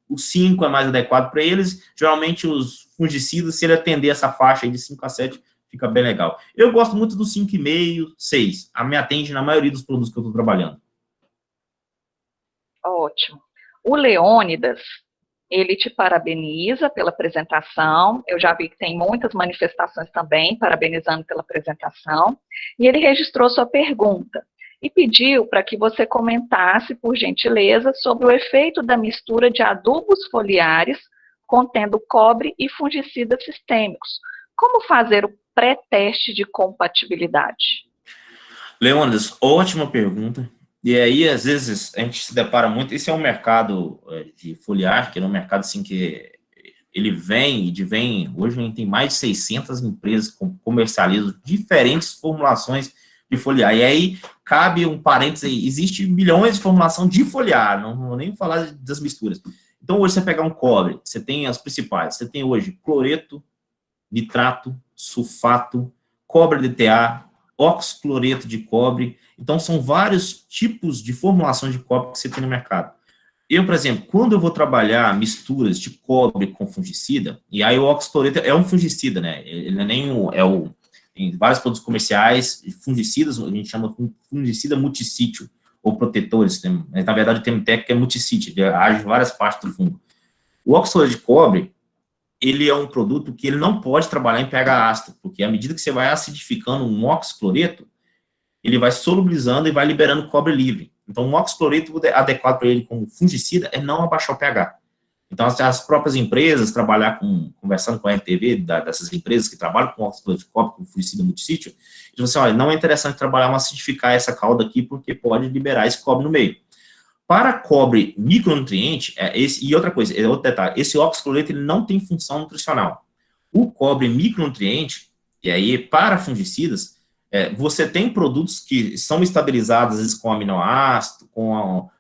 Speaker 2: o 5 é mais adequado para eles. Geralmente, os fungicidas, se ele atender essa faixa aí de 5 a 7, fica bem legal. Eu gosto muito do 5,5, 6. Me atende na maioria dos produtos que eu estou trabalhando.
Speaker 1: Ótimo. O Leônidas, ele te parabeniza pela apresentação. Eu já vi que tem muitas manifestações também parabenizando pela apresentação. E ele registrou sua pergunta e pediu para que você comentasse, por gentileza, sobre o efeito da mistura de adubos foliares contendo cobre e fungicidas sistêmicos. Como fazer o pré-teste de compatibilidade?
Speaker 2: Leônidas, ótima pergunta. E aí, às vezes, a gente se depara muito. Esse é um mercado de foliar, que é um mercado assim que ele vem. Hoje a gente tem mais de 600 empresas que comercializam diferentes formulações de foliar. E aí, cabe um parênteses aí: existe milhões de formulação de foliar, não vou nem falar das misturas. Então, hoje, você pegar um cobre, você tem as principais. Você tem hoje cloreto, nitrato, sulfato, cobre DTA, oxicloreto de cobre. Então, são vários tipos de formulações de cobre que você tem no mercado. Eu, por exemplo, quando eu vou trabalhar misturas de cobre com fungicida, e aí o oxicloreto é um fungicida, né? Ele não é nem tem vários produtos comerciais, fungicidas, a gente chama de fungicida multissítio, ou protetores. Na verdade, o termo técnico é multissítio, ele age em várias partes do fungo. O oxicloreto de cobre, ele é um produto que ele não pode trabalhar em pH ácido, porque à medida que você vai acidificando um oxicloreto, ele vai solubilizando e vai liberando cobre livre. Então, um oxicloreto adequado para ele como fungicida é não abaixar o pH. Então, as próprias empresas, conversando com a RTV, dessas empresas que trabalham com oxicloreto de cobre, com fungicida multissítio, eles vão assim, olha, não é interessante acidificar essa calda aqui, porque pode liberar esse cobre no meio. Para cobre micronutriente, e outra coisa, outro detalhe, esse oxicloreto ele não tem função nutricional. O cobre micronutriente, e aí para fungicidas, você tem produtos que são estabilizados, às vezes, com aminoácido, com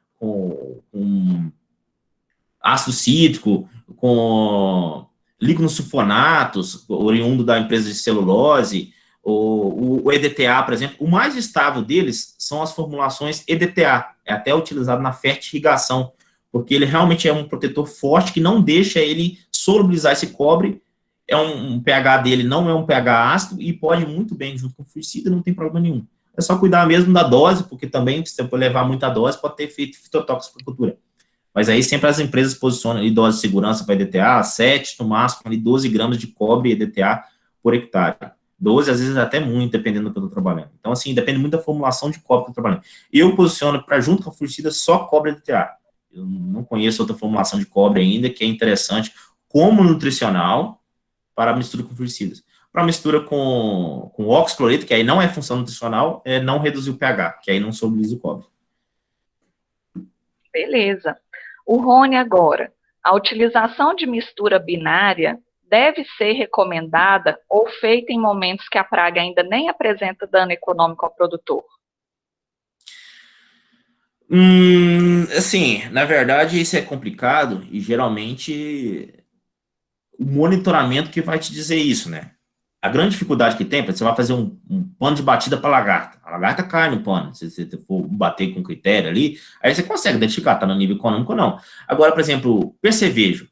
Speaker 2: ácido cítrico, com lignosulfonatos, oriundo da empresa de celulose, O EDTA, por exemplo, o mais estável deles são as formulações EDTA, é até utilizado na fertirrigação, porque ele realmente é um protetor forte que não deixa ele solubilizar esse cobre, um pH dele não é um pH ácido e pode muito bem junto com o fungicida, não tem problema nenhum. É só cuidar mesmo da dose, porque também, se você levar muita dose, pode ter efeito fitotóxico para a cultura. Mas aí sempre as empresas posicionam ali dose de segurança para EDTA, 7, no máximo, ali 12 gramas de cobre EDTA por hectare. 12, às vezes até muito, dependendo do que eu estou trabalhando. Então, assim, depende muito da formulação de cobre que eu estou trabalhando. Eu posiciono para junto com a fungicida só cobre EDTA. Eu não conheço outra formulação de cobre ainda que é interessante como nutricional para mistura com fungicidas. Para mistura com oxicloreto, que aí não é função nutricional, é não reduzir o pH, que aí não solubiliza o cobre.
Speaker 1: Beleza. O Rony agora. A utilização de mistura binária deve ser recomendada ou feita em momentos que a praga ainda nem apresenta dano econômico ao produtor?
Speaker 2: Assim, na verdade, isso é complicado e geralmente o monitoramento que vai te dizer isso, né? A grande dificuldade que tem, você vai fazer um pano de batida para lagarta. A lagarta cai no pano, se você for bater com critério ali, aí você consegue identificar, está no nível econômico ou não. Agora, por exemplo, percevejo.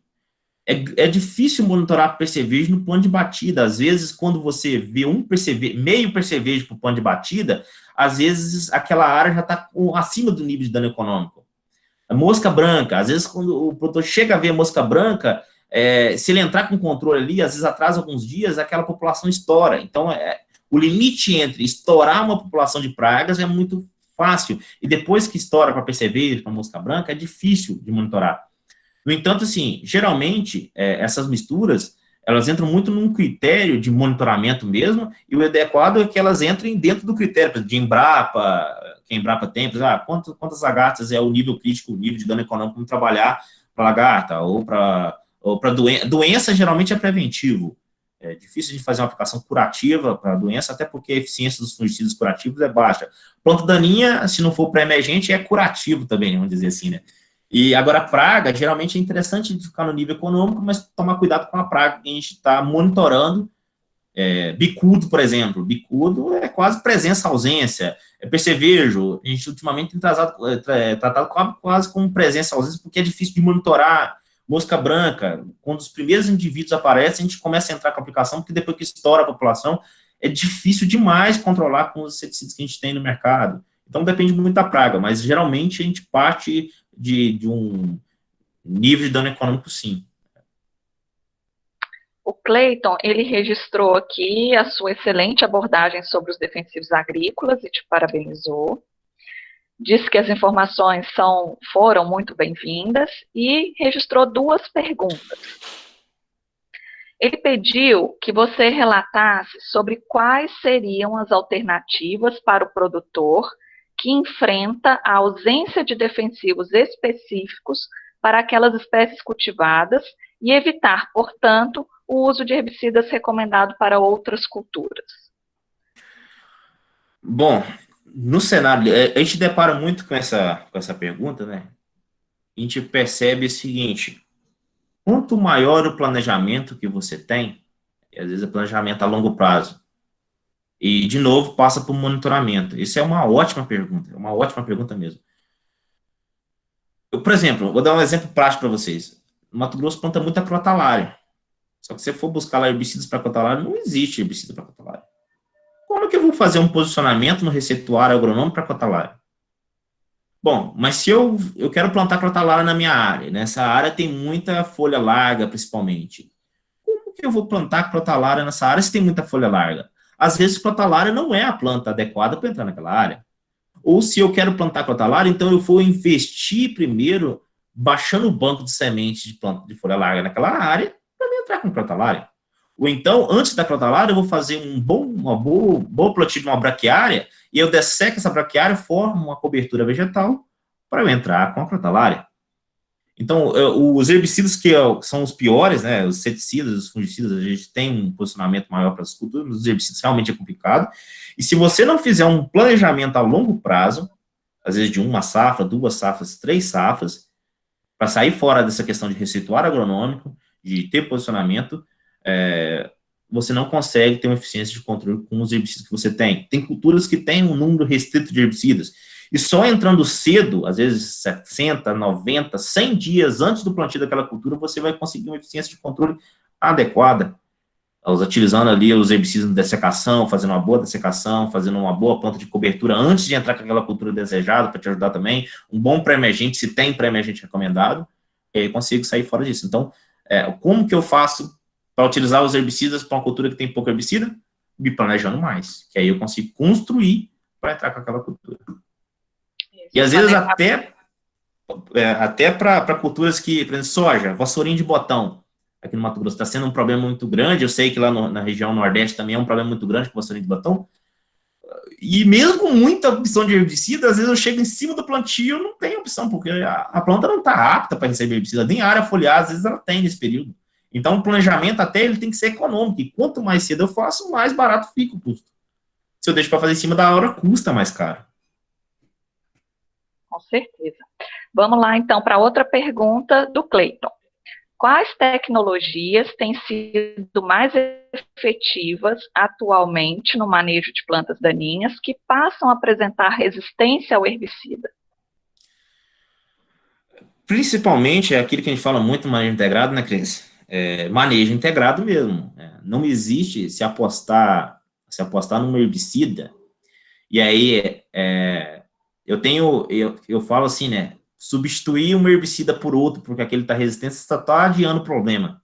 Speaker 2: É difícil monitorar percevejo no pano de batida. Às vezes, quando você vê meio percevejo para o pano de batida, às vezes aquela área já está acima do nível de dano econômico. A mosca branca, às vezes, quando o produtor chega a ver a mosca branca, se ele entrar com controle ali, às vezes atrasa alguns dias, aquela população estoura. Então, o limite entre estourar uma população de pragas é muito fácil. E depois que estoura para percevejo, para mosca branca, é difícil de monitorar. No entanto, assim, geralmente, essas misturas, elas entram muito num critério de monitoramento mesmo, e o adequado é que elas entrem dentro do critério de Embrapa, que a Embrapa tem, quantas lagartas é o nível crítico, o nível de dano econômico, como trabalhar para lagarta, ou para doença. Doença, geralmente, é preventivo. É difícil de fazer uma aplicação curativa para a doença, até porque a eficiência dos fungicidas curativos é baixa. Planta daninha, se não for pré-emergente, é curativo também, vamos dizer assim, né? E agora a praga, geralmente é interessante ficar no nível econômico, mas tomar cuidado com a praga que a gente está monitorando. Bicudo, por exemplo. Bicudo é quase presença-ausência. Percevejo, a gente ultimamente tem tratado quase como presença-ausência, porque é difícil de monitorar. Mosca branca, quando os primeiros indivíduos aparecem, a gente começa a entrar com a aplicação, porque depois que estoura a população, é difícil demais controlar com os inseticidas que a gente tem no mercado. Então, depende muito da praga, mas geralmente a gente parte de um nível de dano econômico, sim.
Speaker 1: O Cleiton, ele registrou aqui a sua excelente abordagem sobre os defensivos agrícolas e te parabenizou. Disse que as informações foram muito bem-vindas e registrou 2 perguntas. Ele pediu que você relatasse sobre quais seriam as alternativas para o produtor que enfrenta a ausência de defensivos específicos para aquelas espécies cultivadas e evitar, portanto, o uso de herbicidas recomendado para outras culturas.
Speaker 2: Bom, no cenário, a gente depara muito com essa pergunta, né? A gente percebe o seguinte: quanto maior o planejamento que você tem, e às vezes é planejamento a longo prazo, e, de novo, passa por monitoramento. Isso é uma ótima pergunta, é uma ótima pergunta mesmo. Por exemplo, vou dar um exemplo prático para vocês. No Mato Grosso planta muita crotalária. Só que se você for buscar lá herbicidas para crotalária, não existe herbicida para crotalária. Como que eu vou fazer um posicionamento no receituário agronômico para crotalária? Bom, mas se eu quero plantar crotalária na minha área, nessa área tem muita folha larga, principalmente. Como que eu vou plantar crotalária nessa área se tem muita folha larga? Às vezes, crotalária não é a planta adequada para entrar naquela área. Ou se eu quero plantar crotalária, então eu vou investir primeiro baixando o banco de sementes de planta de folha larga naquela área para me entrar com crotalária. Ou então, antes da crotalária, eu vou fazer uma boa plantio de uma braquiária e eu desseco essa braquiária, formo uma cobertura vegetal para eu entrar com a crotalária. Então, os herbicidas que são os piores, né, os inseticidas, os fungicidas, a gente tem um posicionamento maior para as culturas, mas os herbicidas realmente é complicado. E se você não fizer um planejamento a longo prazo, às vezes de 1 safra, 2 safras, 3 safras, para sair fora dessa questão de receituário agronômico, de ter posicionamento, você não consegue ter uma eficiência de controle com os herbicidas que você tem. Tem culturas que têm um número restrito de herbicidas, e só entrando cedo, às vezes 60, 90, 100 dias antes do plantio daquela cultura, você vai conseguir uma eficiência de controle adequada, utilizando ali os herbicidas de dessecação, fazendo uma boa dessecação, fazendo uma boa planta de cobertura antes de entrar com aquela cultura desejada, para te ajudar também, um bom pré-emergente, se tem pré-emergente recomendado, e aí eu consigo sair fora disso. Então, como que eu faço para utilizar os herbicidas para uma cultura que tem pouco herbicida? Me planejando mais, que aí eu consigo construir para entrar com aquela cultura. E às vezes até para culturas que, por exemplo, soja, vassourinha de botão, aqui no Mato Grosso está sendo um problema muito grande, eu sei que lá na região Nordeste também é um problema muito grande com vassourinha de botão, e mesmo com muita opção de herbicida, às vezes eu chego em cima do plantio e não tem opção, porque a planta não está apta para receber herbicida, nem área foliar, às vezes ela tem nesse período. Então, o planejamento até ele tem que ser econômico, e quanto mais cedo eu faço, mais barato fica o custo. Se eu deixo para fazer em cima da hora, custa mais caro.
Speaker 1: Com certeza. Vamos lá, então, para outra pergunta do Cleiton. Quais tecnologias têm sido mais efetivas atualmente no manejo de plantas daninhas que passam a apresentar resistência ao herbicida?
Speaker 2: Principalmente é aquilo que a gente fala muito no manejo integrado, né, Cris? Manejo integrado mesmo. Não existe se apostar num herbicida, e aí eu falo assim, né? Substituir um herbicida por outro, porque aquele está resistente, você está adiando o problema.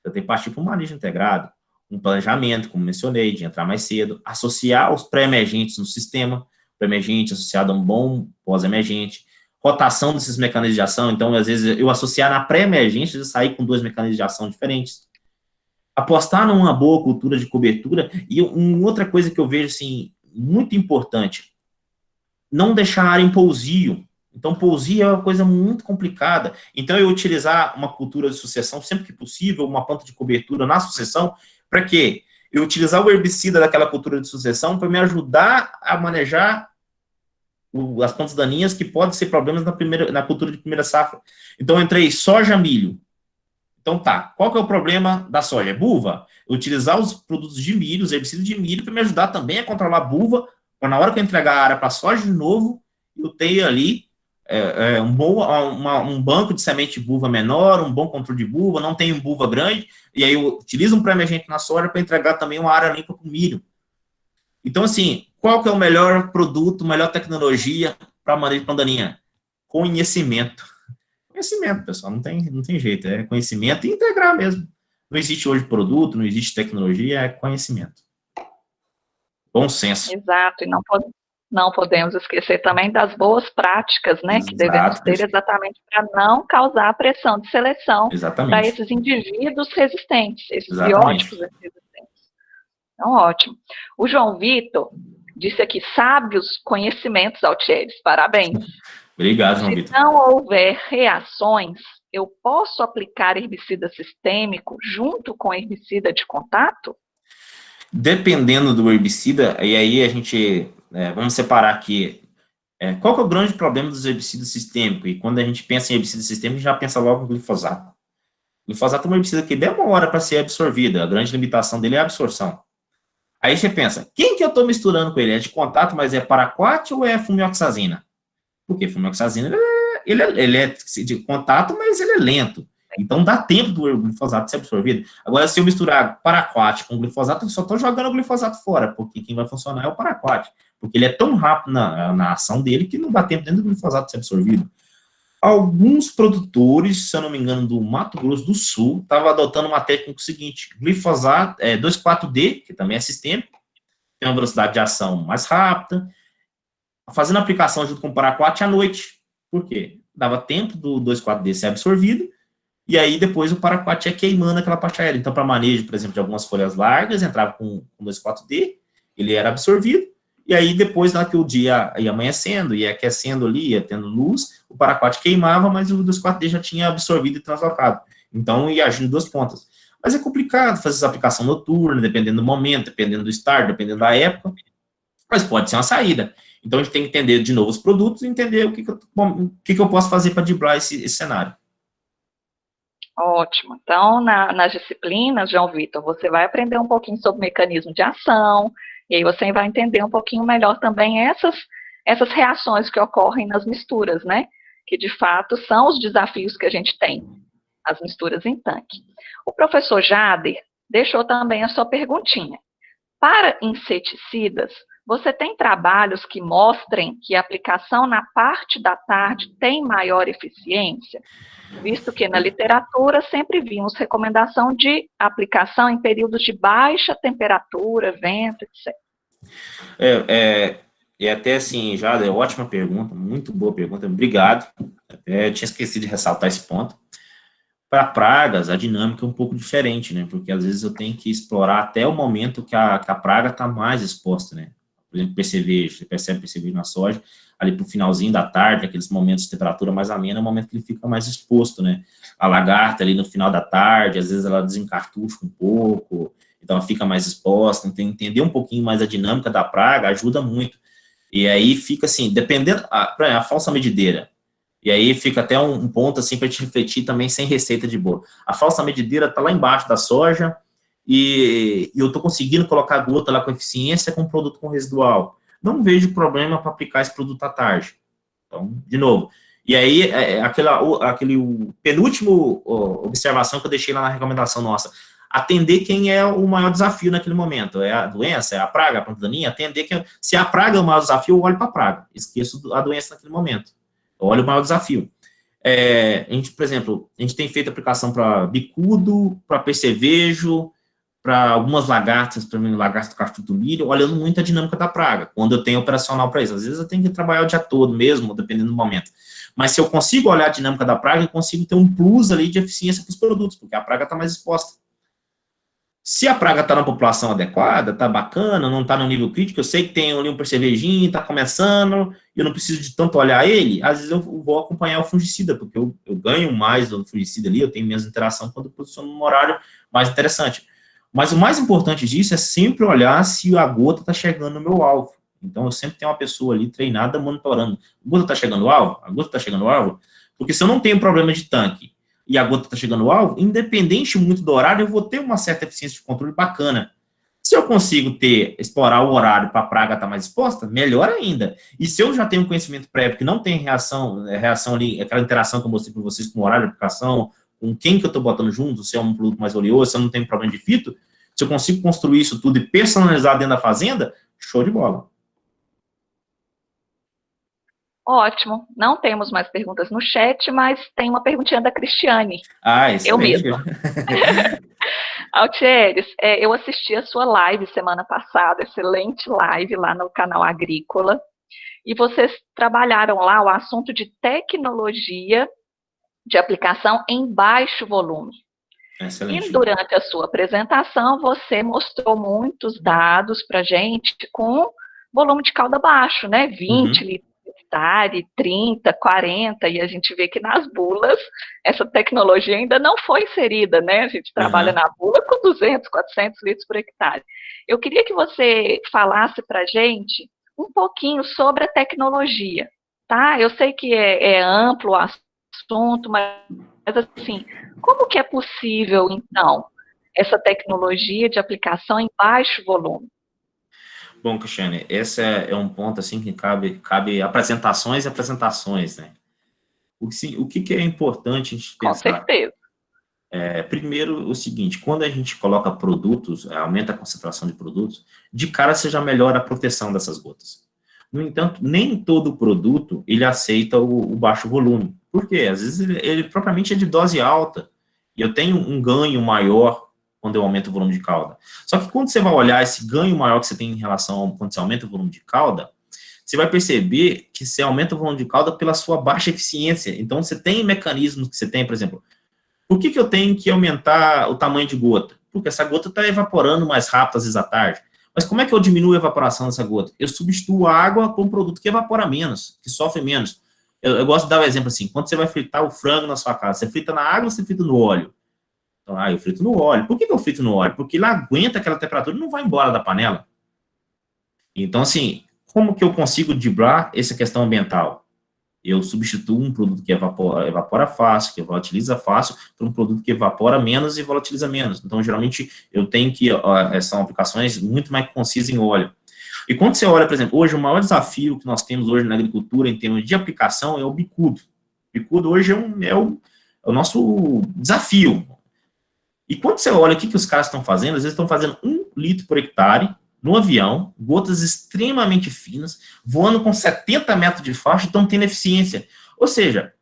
Speaker 2: Eu tenho que partir para um manejo integrado, um planejamento, como mencionei, de entrar mais cedo, associar os pré-emergentes no sistema, pré-emergente associado a um bom pós-emergente, rotação desses mecanismos de ação, então, às vezes, eu associar na pré-emergente e sair com 2 mecanismos de ação diferentes. Apostar numa boa cultura de cobertura, e outra coisa que eu vejo, assim, muito importante, não deixar a área em pousio. Então, pousio é uma coisa muito complicada. Então, eu utilizar uma cultura de sucessão sempre que possível, uma planta de cobertura na sucessão, para quê? Eu utilizar o herbicida daquela cultura de sucessão para me ajudar a manejar as plantas daninhas que podem ser problemas na cultura de primeira safra. Então, eu entrei soja, milho. Então, tá. Qual que é o problema da soja? É buva? Eu utilizar os produtos de milho, os herbicidas de milho, para me ajudar também a controlar a buva, para na hora que eu entregar a área para soja de novo, eu tenho ali um banco de semente de buva menor, um bom controle de buva, não tenho buva grande, e aí eu utilizo um pré-emergente na soja para entregar também uma área limpa para o milho. Então, assim, qual que é o melhor produto, melhor tecnologia para manejo de planta daninha? Conhecimento. Conhecimento, pessoal, não tem jeito, é conhecimento e integrar mesmo. Não existe hoje produto, não existe tecnologia, é conhecimento. Bom senso.
Speaker 1: Exato, e não podemos esquecer também das boas práticas, né, que devemos ter exatamente para não causar pressão de seleção para esses indivíduos resistentes, esses biótipos resistentes. Então, ótimo. O João Vitor disse aqui, sábios conhecimentos, Altieres, parabéns.
Speaker 2: Obrigado, João Vitor.
Speaker 1: Se não houver reações, eu posso aplicar herbicida sistêmico junto com herbicida de contato?
Speaker 2: Dependendo do herbicida, e aí a gente, vamos separar aqui, qual que é o grande problema dos herbicidas sistêmicos? E quando a gente pensa em herbicida sistêmico, a gente já pensa logo no glifosato. O glifosato é um herbicida que demora para ser absorvido, a grande limitação dele é a absorção. Aí você pensa, quem que eu estou misturando com ele? É de contato, mas é paraquat ou é fumioxazina? Porque fumioxazina, ele é de contato, mas ele é lento. Então, dá tempo do glifosato ser absorvido. Agora, se eu misturar paraquat com glifosato, eu só estou jogando o glifosato fora, porque quem vai funcionar é o paraquat. Porque ele é tão rápido na ação dele que não dá tempo dentro do glifosato ser absorvido. Alguns produtores, se eu não me engano, do Mato Grosso do Sul, estavam adotando uma técnica seguinte, glifosato, 2,4-D, que também é sistêmico, tem uma velocidade de ação mais rápida, fazendo a aplicação junto com o paraquat à noite. Por quê? Dava tempo do 2,4-D ser absorvido, e aí depois o paraquat ia queimando aquela parte aérea. Então, para manejo, por exemplo, de algumas folhas largas, entrava com 2,4-D, ele era absorvido, e aí depois, na que o dia ia amanhecendo, ia aquecendo ali, ia tendo luz, o paraquat queimava, mas o 2,4-D já tinha absorvido e translocado. Então, ia agindo em 2 pontas. Mas é complicado fazer essa aplicação noturna, dependendo do momento, dependendo do start, dependendo da época, mas pode ser uma saída. Então, a gente tem que entender de novo os produtos e entender o que eu posso fazer para driblar esse cenário.
Speaker 1: Ótimo. Então, nas disciplinas, João Vitor, você vai aprender um pouquinho sobre mecanismo de ação, e aí você vai entender um pouquinho melhor também essas reações que ocorrem nas misturas, né? Que de fato são os desafios que a gente tem, as misturas em tanque. O professor Jader deixou também a sua perguntinha. Para inseticidas, você tem trabalhos que mostrem que a aplicação na parte da tarde tem maior eficiência? Visto que na literatura sempre vimos recomendação de aplicação em períodos de baixa temperatura, vento, etc.
Speaker 2: E até assim, já é ótima pergunta, muito boa pergunta, obrigado. Até tinha esquecido de ressaltar esse ponto. Para pragas, a dinâmica é um pouco diferente, né? Porque às vezes eu tenho que explorar até o momento que a praga está mais exposta, né? Por exemplo, percevejo, você percebe percevejo na soja, ali para o finalzinho da tarde, aqueles momentos de temperatura mais amena, é o momento que ele fica mais exposto, né? A lagarta ali no final da tarde, às vezes ela desencartucha um pouco, então ela fica mais exposta, então entender um pouquinho mais a dinâmica da praga ajuda muito. E aí fica assim, dependendo, a falsa medideira, e aí fica até um ponto assim para te refletir também sem receita de bolo. A falsa medideira está lá embaixo da soja e eu estou conseguindo colocar a gota lá com eficiência com produto com residual. Não vejo problema para aplicar esse produto à tarde. Então, de novo. E aí, aquele penúltimo observação que eu deixei lá na recomendação nossa, atender quem é o maior desafio naquele momento. É a doença, é a praga, a planta daninha, atender quem... Se a praga é o maior desafio, eu olho para a praga. Esqueço a doença naquele momento. Olha o maior desafio. A gente, por exemplo, a gente tem feito aplicação para bicudo, para percevejo, para algumas lagartas, para mim, lagarto do cacho do milho, olhando muito a dinâmica da praga, quando eu tenho operacional para isso. Às vezes eu tenho que trabalhar o dia todo mesmo, dependendo do momento. Mas se eu consigo olhar a dinâmica da praga, eu consigo ter um plus ali de eficiência para os produtos, porque a praga está mais exposta. Se a praga está na população adequada, está bacana, não está no nível crítico, eu sei que tem ali um percevejinho, está começando, eu não preciso de tanto olhar ele, às vezes eu vou acompanhar o fungicida, porque eu ganho mais do fungicida ali, eu tenho menos interação quando eu posiciono num horário mais interessante. Mas o mais importante disso é sempre olhar se a gota está chegando no meu alvo. Então, eu sempre tenho uma pessoa ali treinada monitorando. A gota está chegando no alvo? A gota está chegando no alvo? Porque se eu não tenho problema de tanque, e a gota está chegando ao alvo, independente muito do horário, eu vou ter uma certa eficiência de controle bacana. Se eu consigo explorar o horário para a praga estar mais exposta, melhor ainda. E se eu já tenho um conhecimento prévio que não tem reação ali, aquela interação que eu mostrei para vocês com o horário de aplicação, com quem que eu estou botando junto, se é um produto mais oleoso, se eu não tenho problema de fito, se eu consigo construir isso tudo e personalizar dentro da fazenda, show de bola.
Speaker 1: Ótimo. Não temos mais perguntas no chat, mas tem uma perguntinha da Cristiane. Eu mesma. Altieres, eu assisti a sua live semana passada, excelente live lá no canal Agrícola, e vocês trabalharam lá o assunto de tecnologia de aplicação em baixo volume.
Speaker 2: Excelente.
Speaker 1: E durante a sua apresentação, você mostrou muitos dados para a gente com volume de calda baixo, né? 20 litros por hectare, 30, 40, e a gente vê que nas bulas essa tecnologia ainda não foi inserida, né? A gente trabalha na bula com 200, 400 litros por hectare. Eu queria que você falasse para a gente um pouquinho sobre a tecnologia, tá? Eu sei que é amplo o assunto, mas assim, como que é possível, então, essa tecnologia de aplicação em baixo volume?
Speaker 2: Bom, Cristiane, esse é um ponto assim que cabe apresentações e apresentações, né? O que é importante a gente pensar?
Speaker 1: Com certeza.
Speaker 2: Primeiro, o seguinte, quando a gente coloca produtos, aumenta a concentração de produtos, de cara você já melhora a proteção dessas gotas. No entanto, nem todo produto, ele aceita o baixo volume. Por quê? Às vezes ele propriamente é de dose alta, e eu tenho um ganho maior quando eu aumento o volume de calda. Só que quando você vai olhar esse ganho maior que você tem em relação a quando você aumenta o volume de calda, você vai perceber que você aumenta o volume de calda pela sua baixa eficiência. Então, você tem mecanismos que você tem, por exemplo, por que eu tenho que aumentar o tamanho de gota? Porque essa gota está evaporando mais rápido, às vezes, à tarde. Mas como é que eu diminuo a evaporação dessa gota? Eu substituo a água por um produto que evapora menos, que sofre menos. Eu gosto de dar um exemplo assim, quando você vai fritar o frango na sua casa, você frita na água ou você frita no óleo? Então, eu frito no óleo. Por que eu frito no óleo? Porque ele aguenta aquela temperatura e não vai embora da panela. Então, assim, como que eu consigo driblar essa questão ambiental? eu substituo um produto que evapora fácil, que volatiliza fácil, por um produto que evapora menos e volatiliza menos. Então, geralmente, eu tenho que, são aplicações muito mais concisas em óleo. E quando você olha, por exemplo, hoje, o maior desafio que nós temos hoje na agricultura, em termos de aplicação, é o bicudo. O bicudo hoje é o nosso desafio. E quando você olha o que os caras estão fazendo, às vezes estão fazendo 1 litro por hectare, no avião, gotas extremamente finas, voando com 70 metros de faixa e estão tendo eficiência. Ou seja,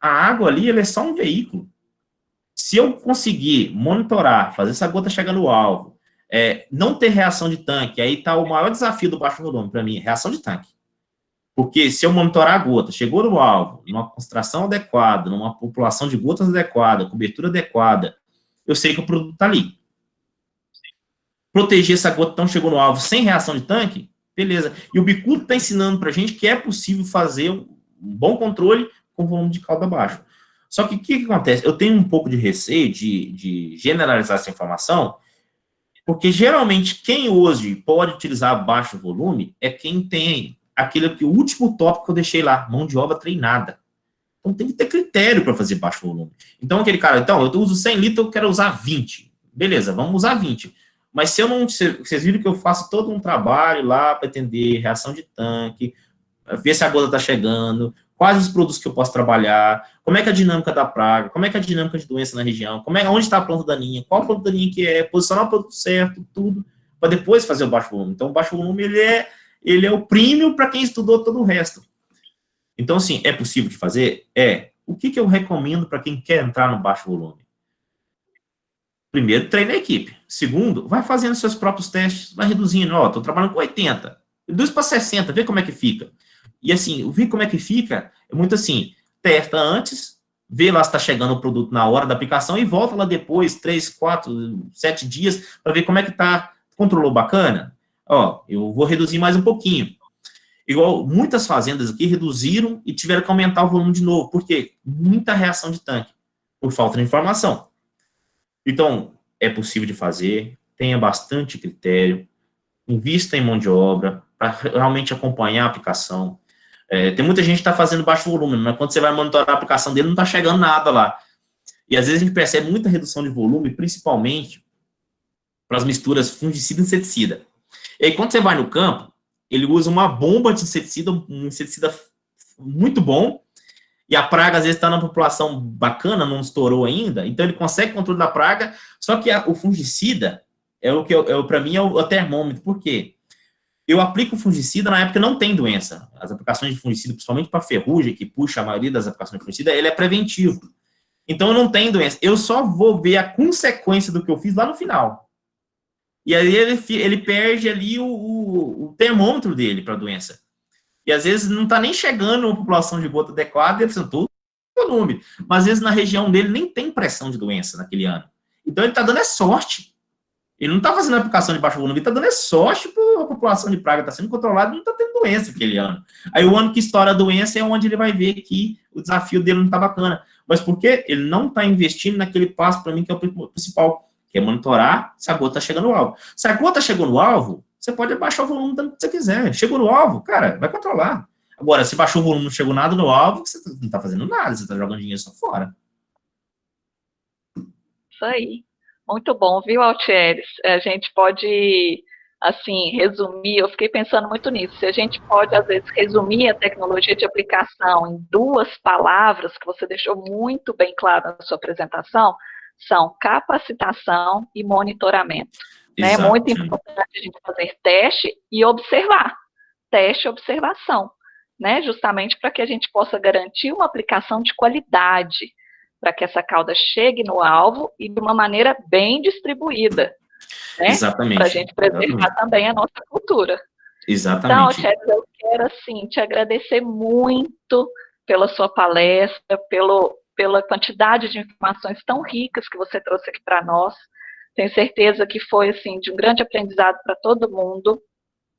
Speaker 2: a água ali ela é só um veículo. Se eu conseguir monitorar, fazer essa gota chegar no alvo, não ter reação de tanque, aí está o maior desafio do baixo volume para mim, reação de tanque. Porque se eu monitorar a gota, chegou no alvo, numa concentração adequada, numa população de gotas adequada, cobertura adequada, eu sei que o produto está ali. Proteger essa gota, então chegou no alvo sem reação de tanque, beleza. E o bicudo está ensinando para a gente que é possível fazer um bom controle com volume de calda baixo. Só que o que acontece? Eu tenho um pouco de receio de generalizar essa informação, porque geralmente quem hoje pode utilizar baixo volume é quem tem o último tópico que eu deixei lá, mão de obra treinada. Então tem que ter critério para fazer baixo volume. Então aquele cara, então, eu uso 100 litros, eu quero usar 20. Beleza, vamos usar 20. Mas se eu não, vocês viram que eu faço todo um trabalho lá para entender reação de tanque, ver se a gota está chegando, quais os produtos que eu posso trabalhar, como é que é a dinâmica da praga, como é que é a dinâmica de doença na região, onde está a planta daninha, qual a planta daninha que é, posicionar o produto certo, tudo, para depois fazer o baixo volume. Então, o baixo volume, ele é o prêmio para quem estudou todo o resto. Então, assim, é possível de fazer? O que eu recomendo para quem quer entrar no baixo volume? Primeiro, treina a equipe. Segundo, vai fazendo seus próprios testes, vai reduzindo. Estou trabalhando com 80, reduz para 60, vê como é que fica. E assim, ver como é que fica é muito assim, testa antes, vê lá se está chegando o produto na hora da aplicação e volta lá depois, 3, 4, 7 dias, para ver como é que está. Controlou bacana? Eu vou reduzir mais um pouquinho. Igual muitas fazendas aqui reduziram e tiveram que aumentar o volume de novo. Por quê? Muita reação de tanque, por falta de informação. Então, é possível de fazer, tenha bastante critério, invista em mão de obra, para realmente acompanhar a aplicação. Tem muita gente que está fazendo baixo volume, mas quando você vai monitorar a aplicação dele, não está chegando nada lá. E às vezes a gente percebe muita redução de volume, principalmente para as misturas fungicida e inseticida. E aí, quando você vai no campo, ele usa uma bomba de inseticida, um inseticida muito bom, e a praga, às vezes, está na população bacana, não estourou ainda, então ele consegue controle da praga, só que o fungicida, para mim, é o termômetro. Por quê? Eu aplico fungicida na época que não tem doença. As aplicações de fungicida, principalmente para ferrugem, que puxa a maioria das aplicações de fungicida, ele é preventivo. Então, não tem doença. Eu só vou ver a consequência do que eu fiz lá no final. E aí ele perde ali o termômetro dele para a doença. E às vezes não está nem chegando uma população de gota adequada, ele precisa todo volume. Mas às vezes na região dele nem tem pressão de doença naquele ano. Então ele está dando sorte. Ele não está fazendo aplicação de baixo volume, ele está dando sorte para a população de praga, está sendo controlada e não está tendo doença aquele ano. Aí o ano que estoura a doença é onde ele vai ver que o desafio dele não está bacana. Mas por quê? Ele não está investindo naquele passo, para mim, que é o principal, que é monitorar se a gota está chegando no alvo. Se a gota chegou no alvo, você pode abaixar o volume tanto que você quiser. Chegou no alvo, cara, vai controlar. Agora, se baixou o volume, não chegou nada no alvo, você não está fazendo nada, você está jogando dinheiro só fora.
Speaker 1: Isso aí. Muito bom, viu, Altieres? A gente pode, assim, resumir, eu fiquei pensando muito nisso, se a gente pode, às vezes, resumir a tecnologia de aplicação em 2 palavras, que você deixou muito bem claro na sua apresentação, são capacitação e monitoramento. É muito importante a gente fazer teste e observar. Teste e observação, né? Justamente para que a gente possa garantir uma aplicação de qualidade, para que essa cauda chegue no alvo e de uma maneira bem distribuída, né?
Speaker 2: Exatamente.
Speaker 1: Para a gente preservar também a nossa cultura.
Speaker 2: Exatamente.
Speaker 1: Então, Chad, eu quero, assim, te agradecer muito pela sua palestra, pela quantidade de informações tão ricas que você trouxe aqui para nós. Tenho certeza que foi, assim, de um grande aprendizado para todo mundo.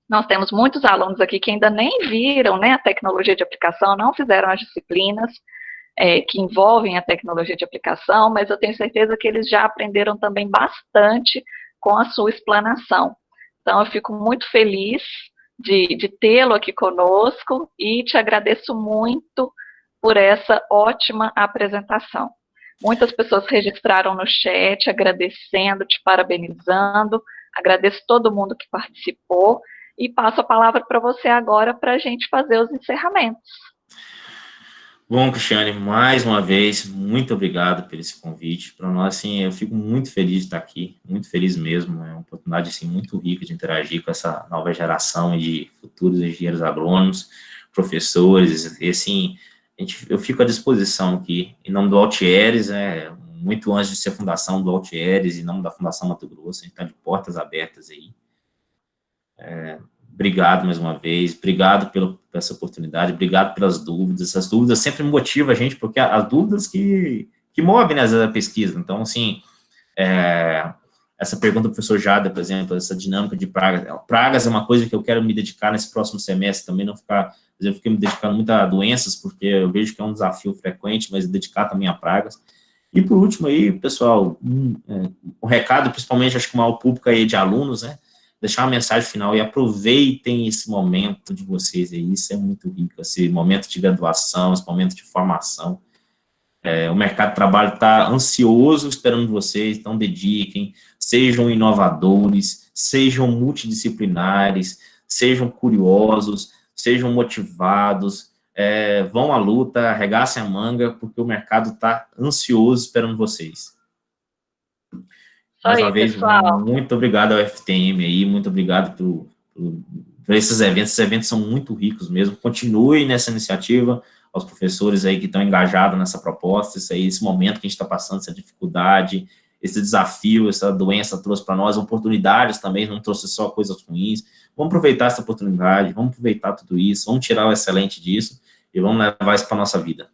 Speaker 1: Nós temos muitos alunos aqui que ainda nem viram, né, a tecnologia de aplicação, não fizeram as disciplinas que envolvem a tecnologia de aplicação, mas eu tenho certeza que eles já aprenderam também bastante com a sua explanação. Então, eu fico muito feliz de tê-lo aqui conosco e te agradeço muito por essa ótima apresentação. Muitas pessoas registraram no chat, agradecendo, te parabenizando. Agradeço todo mundo que participou e passo a palavra para você agora para a gente fazer os encerramentos.
Speaker 2: Bom, Cristiane, mais uma vez, muito obrigado por esse convite. Para nós, assim, eu fico muito feliz de estar aqui, muito feliz mesmo. É uma oportunidade, assim, muito rica de interagir com essa nova geração de futuros engenheiros agrônomos, professores, e, assim, eu fico à disposição aqui, em nome do Altieres, muito antes de ser fundação do Altieres, em nome da Fundação Mato Grosso, a gente está de portas abertas aí. Obrigado mais uma vez, obrigado por essa oportunidade, obrigado pelas dúvidas. Essas dúvidas sempre motivam a gente, porque as dúvidas que movem, né, às vezes, a pesquisa. Então, assim, essa pergunta do professor Jada, por exemplo, essa dinâmica de pragas. Pragas é uma coisa que eu quero me dedicar nesse próximo semestre também, não ficar, por exemplo, eu fiquei me dedicando muito a doenças, porque eu vejo que é um desafio frequente, mas dedicar também a pragas. E, por último, aí, pessoal, um recado, principalmente, acho que o maior público aí de alunos, né, deixar uma mensagem final e aproveitem esse momento de vocês aí, isso é muito rico, esse momento de graduação, esse momento de formação. O mercado de trabalho está ansioso esperando vocês, então dediquem, sejam inovadores, sejam multidisciplinares, sejam curiosos, sejam motivados, vão à luta, arregassem a manga, porque o mercado está ansioso esperando vocês. Mais uma vez, pessoal, muito obrigado ao FTM aí, muito obrigado por esses eventos são muito ricos mesmo, continuem nessa iniciativa, aos professores aí que estão engajados nessa proposta, esse momento que a gente está passando, essa dificuldade, esse desafio, essa doença trouxe para nós oportunidades também, não trouxe só coisas ruins, vamos aproveitar essa oportunidade, vamos aproveitar tudo isso, vamos tirar o excelente disso e vamos levar isso para a nossa vida.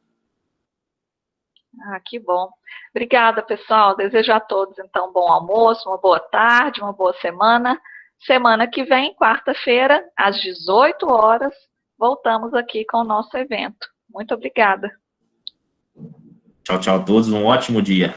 Speaker 1: Ah, que bom. Obrigada, pessoal. Desejo a todos, então, bom almoço, uma boa tarde, uma boa semana. Semana que vem, quarta-feira, às 18 horas, voltamos aqui com o nosso evento. Muito obrigada.
Speaker 2: Tchau, tchau a todos. Um ótimo dia.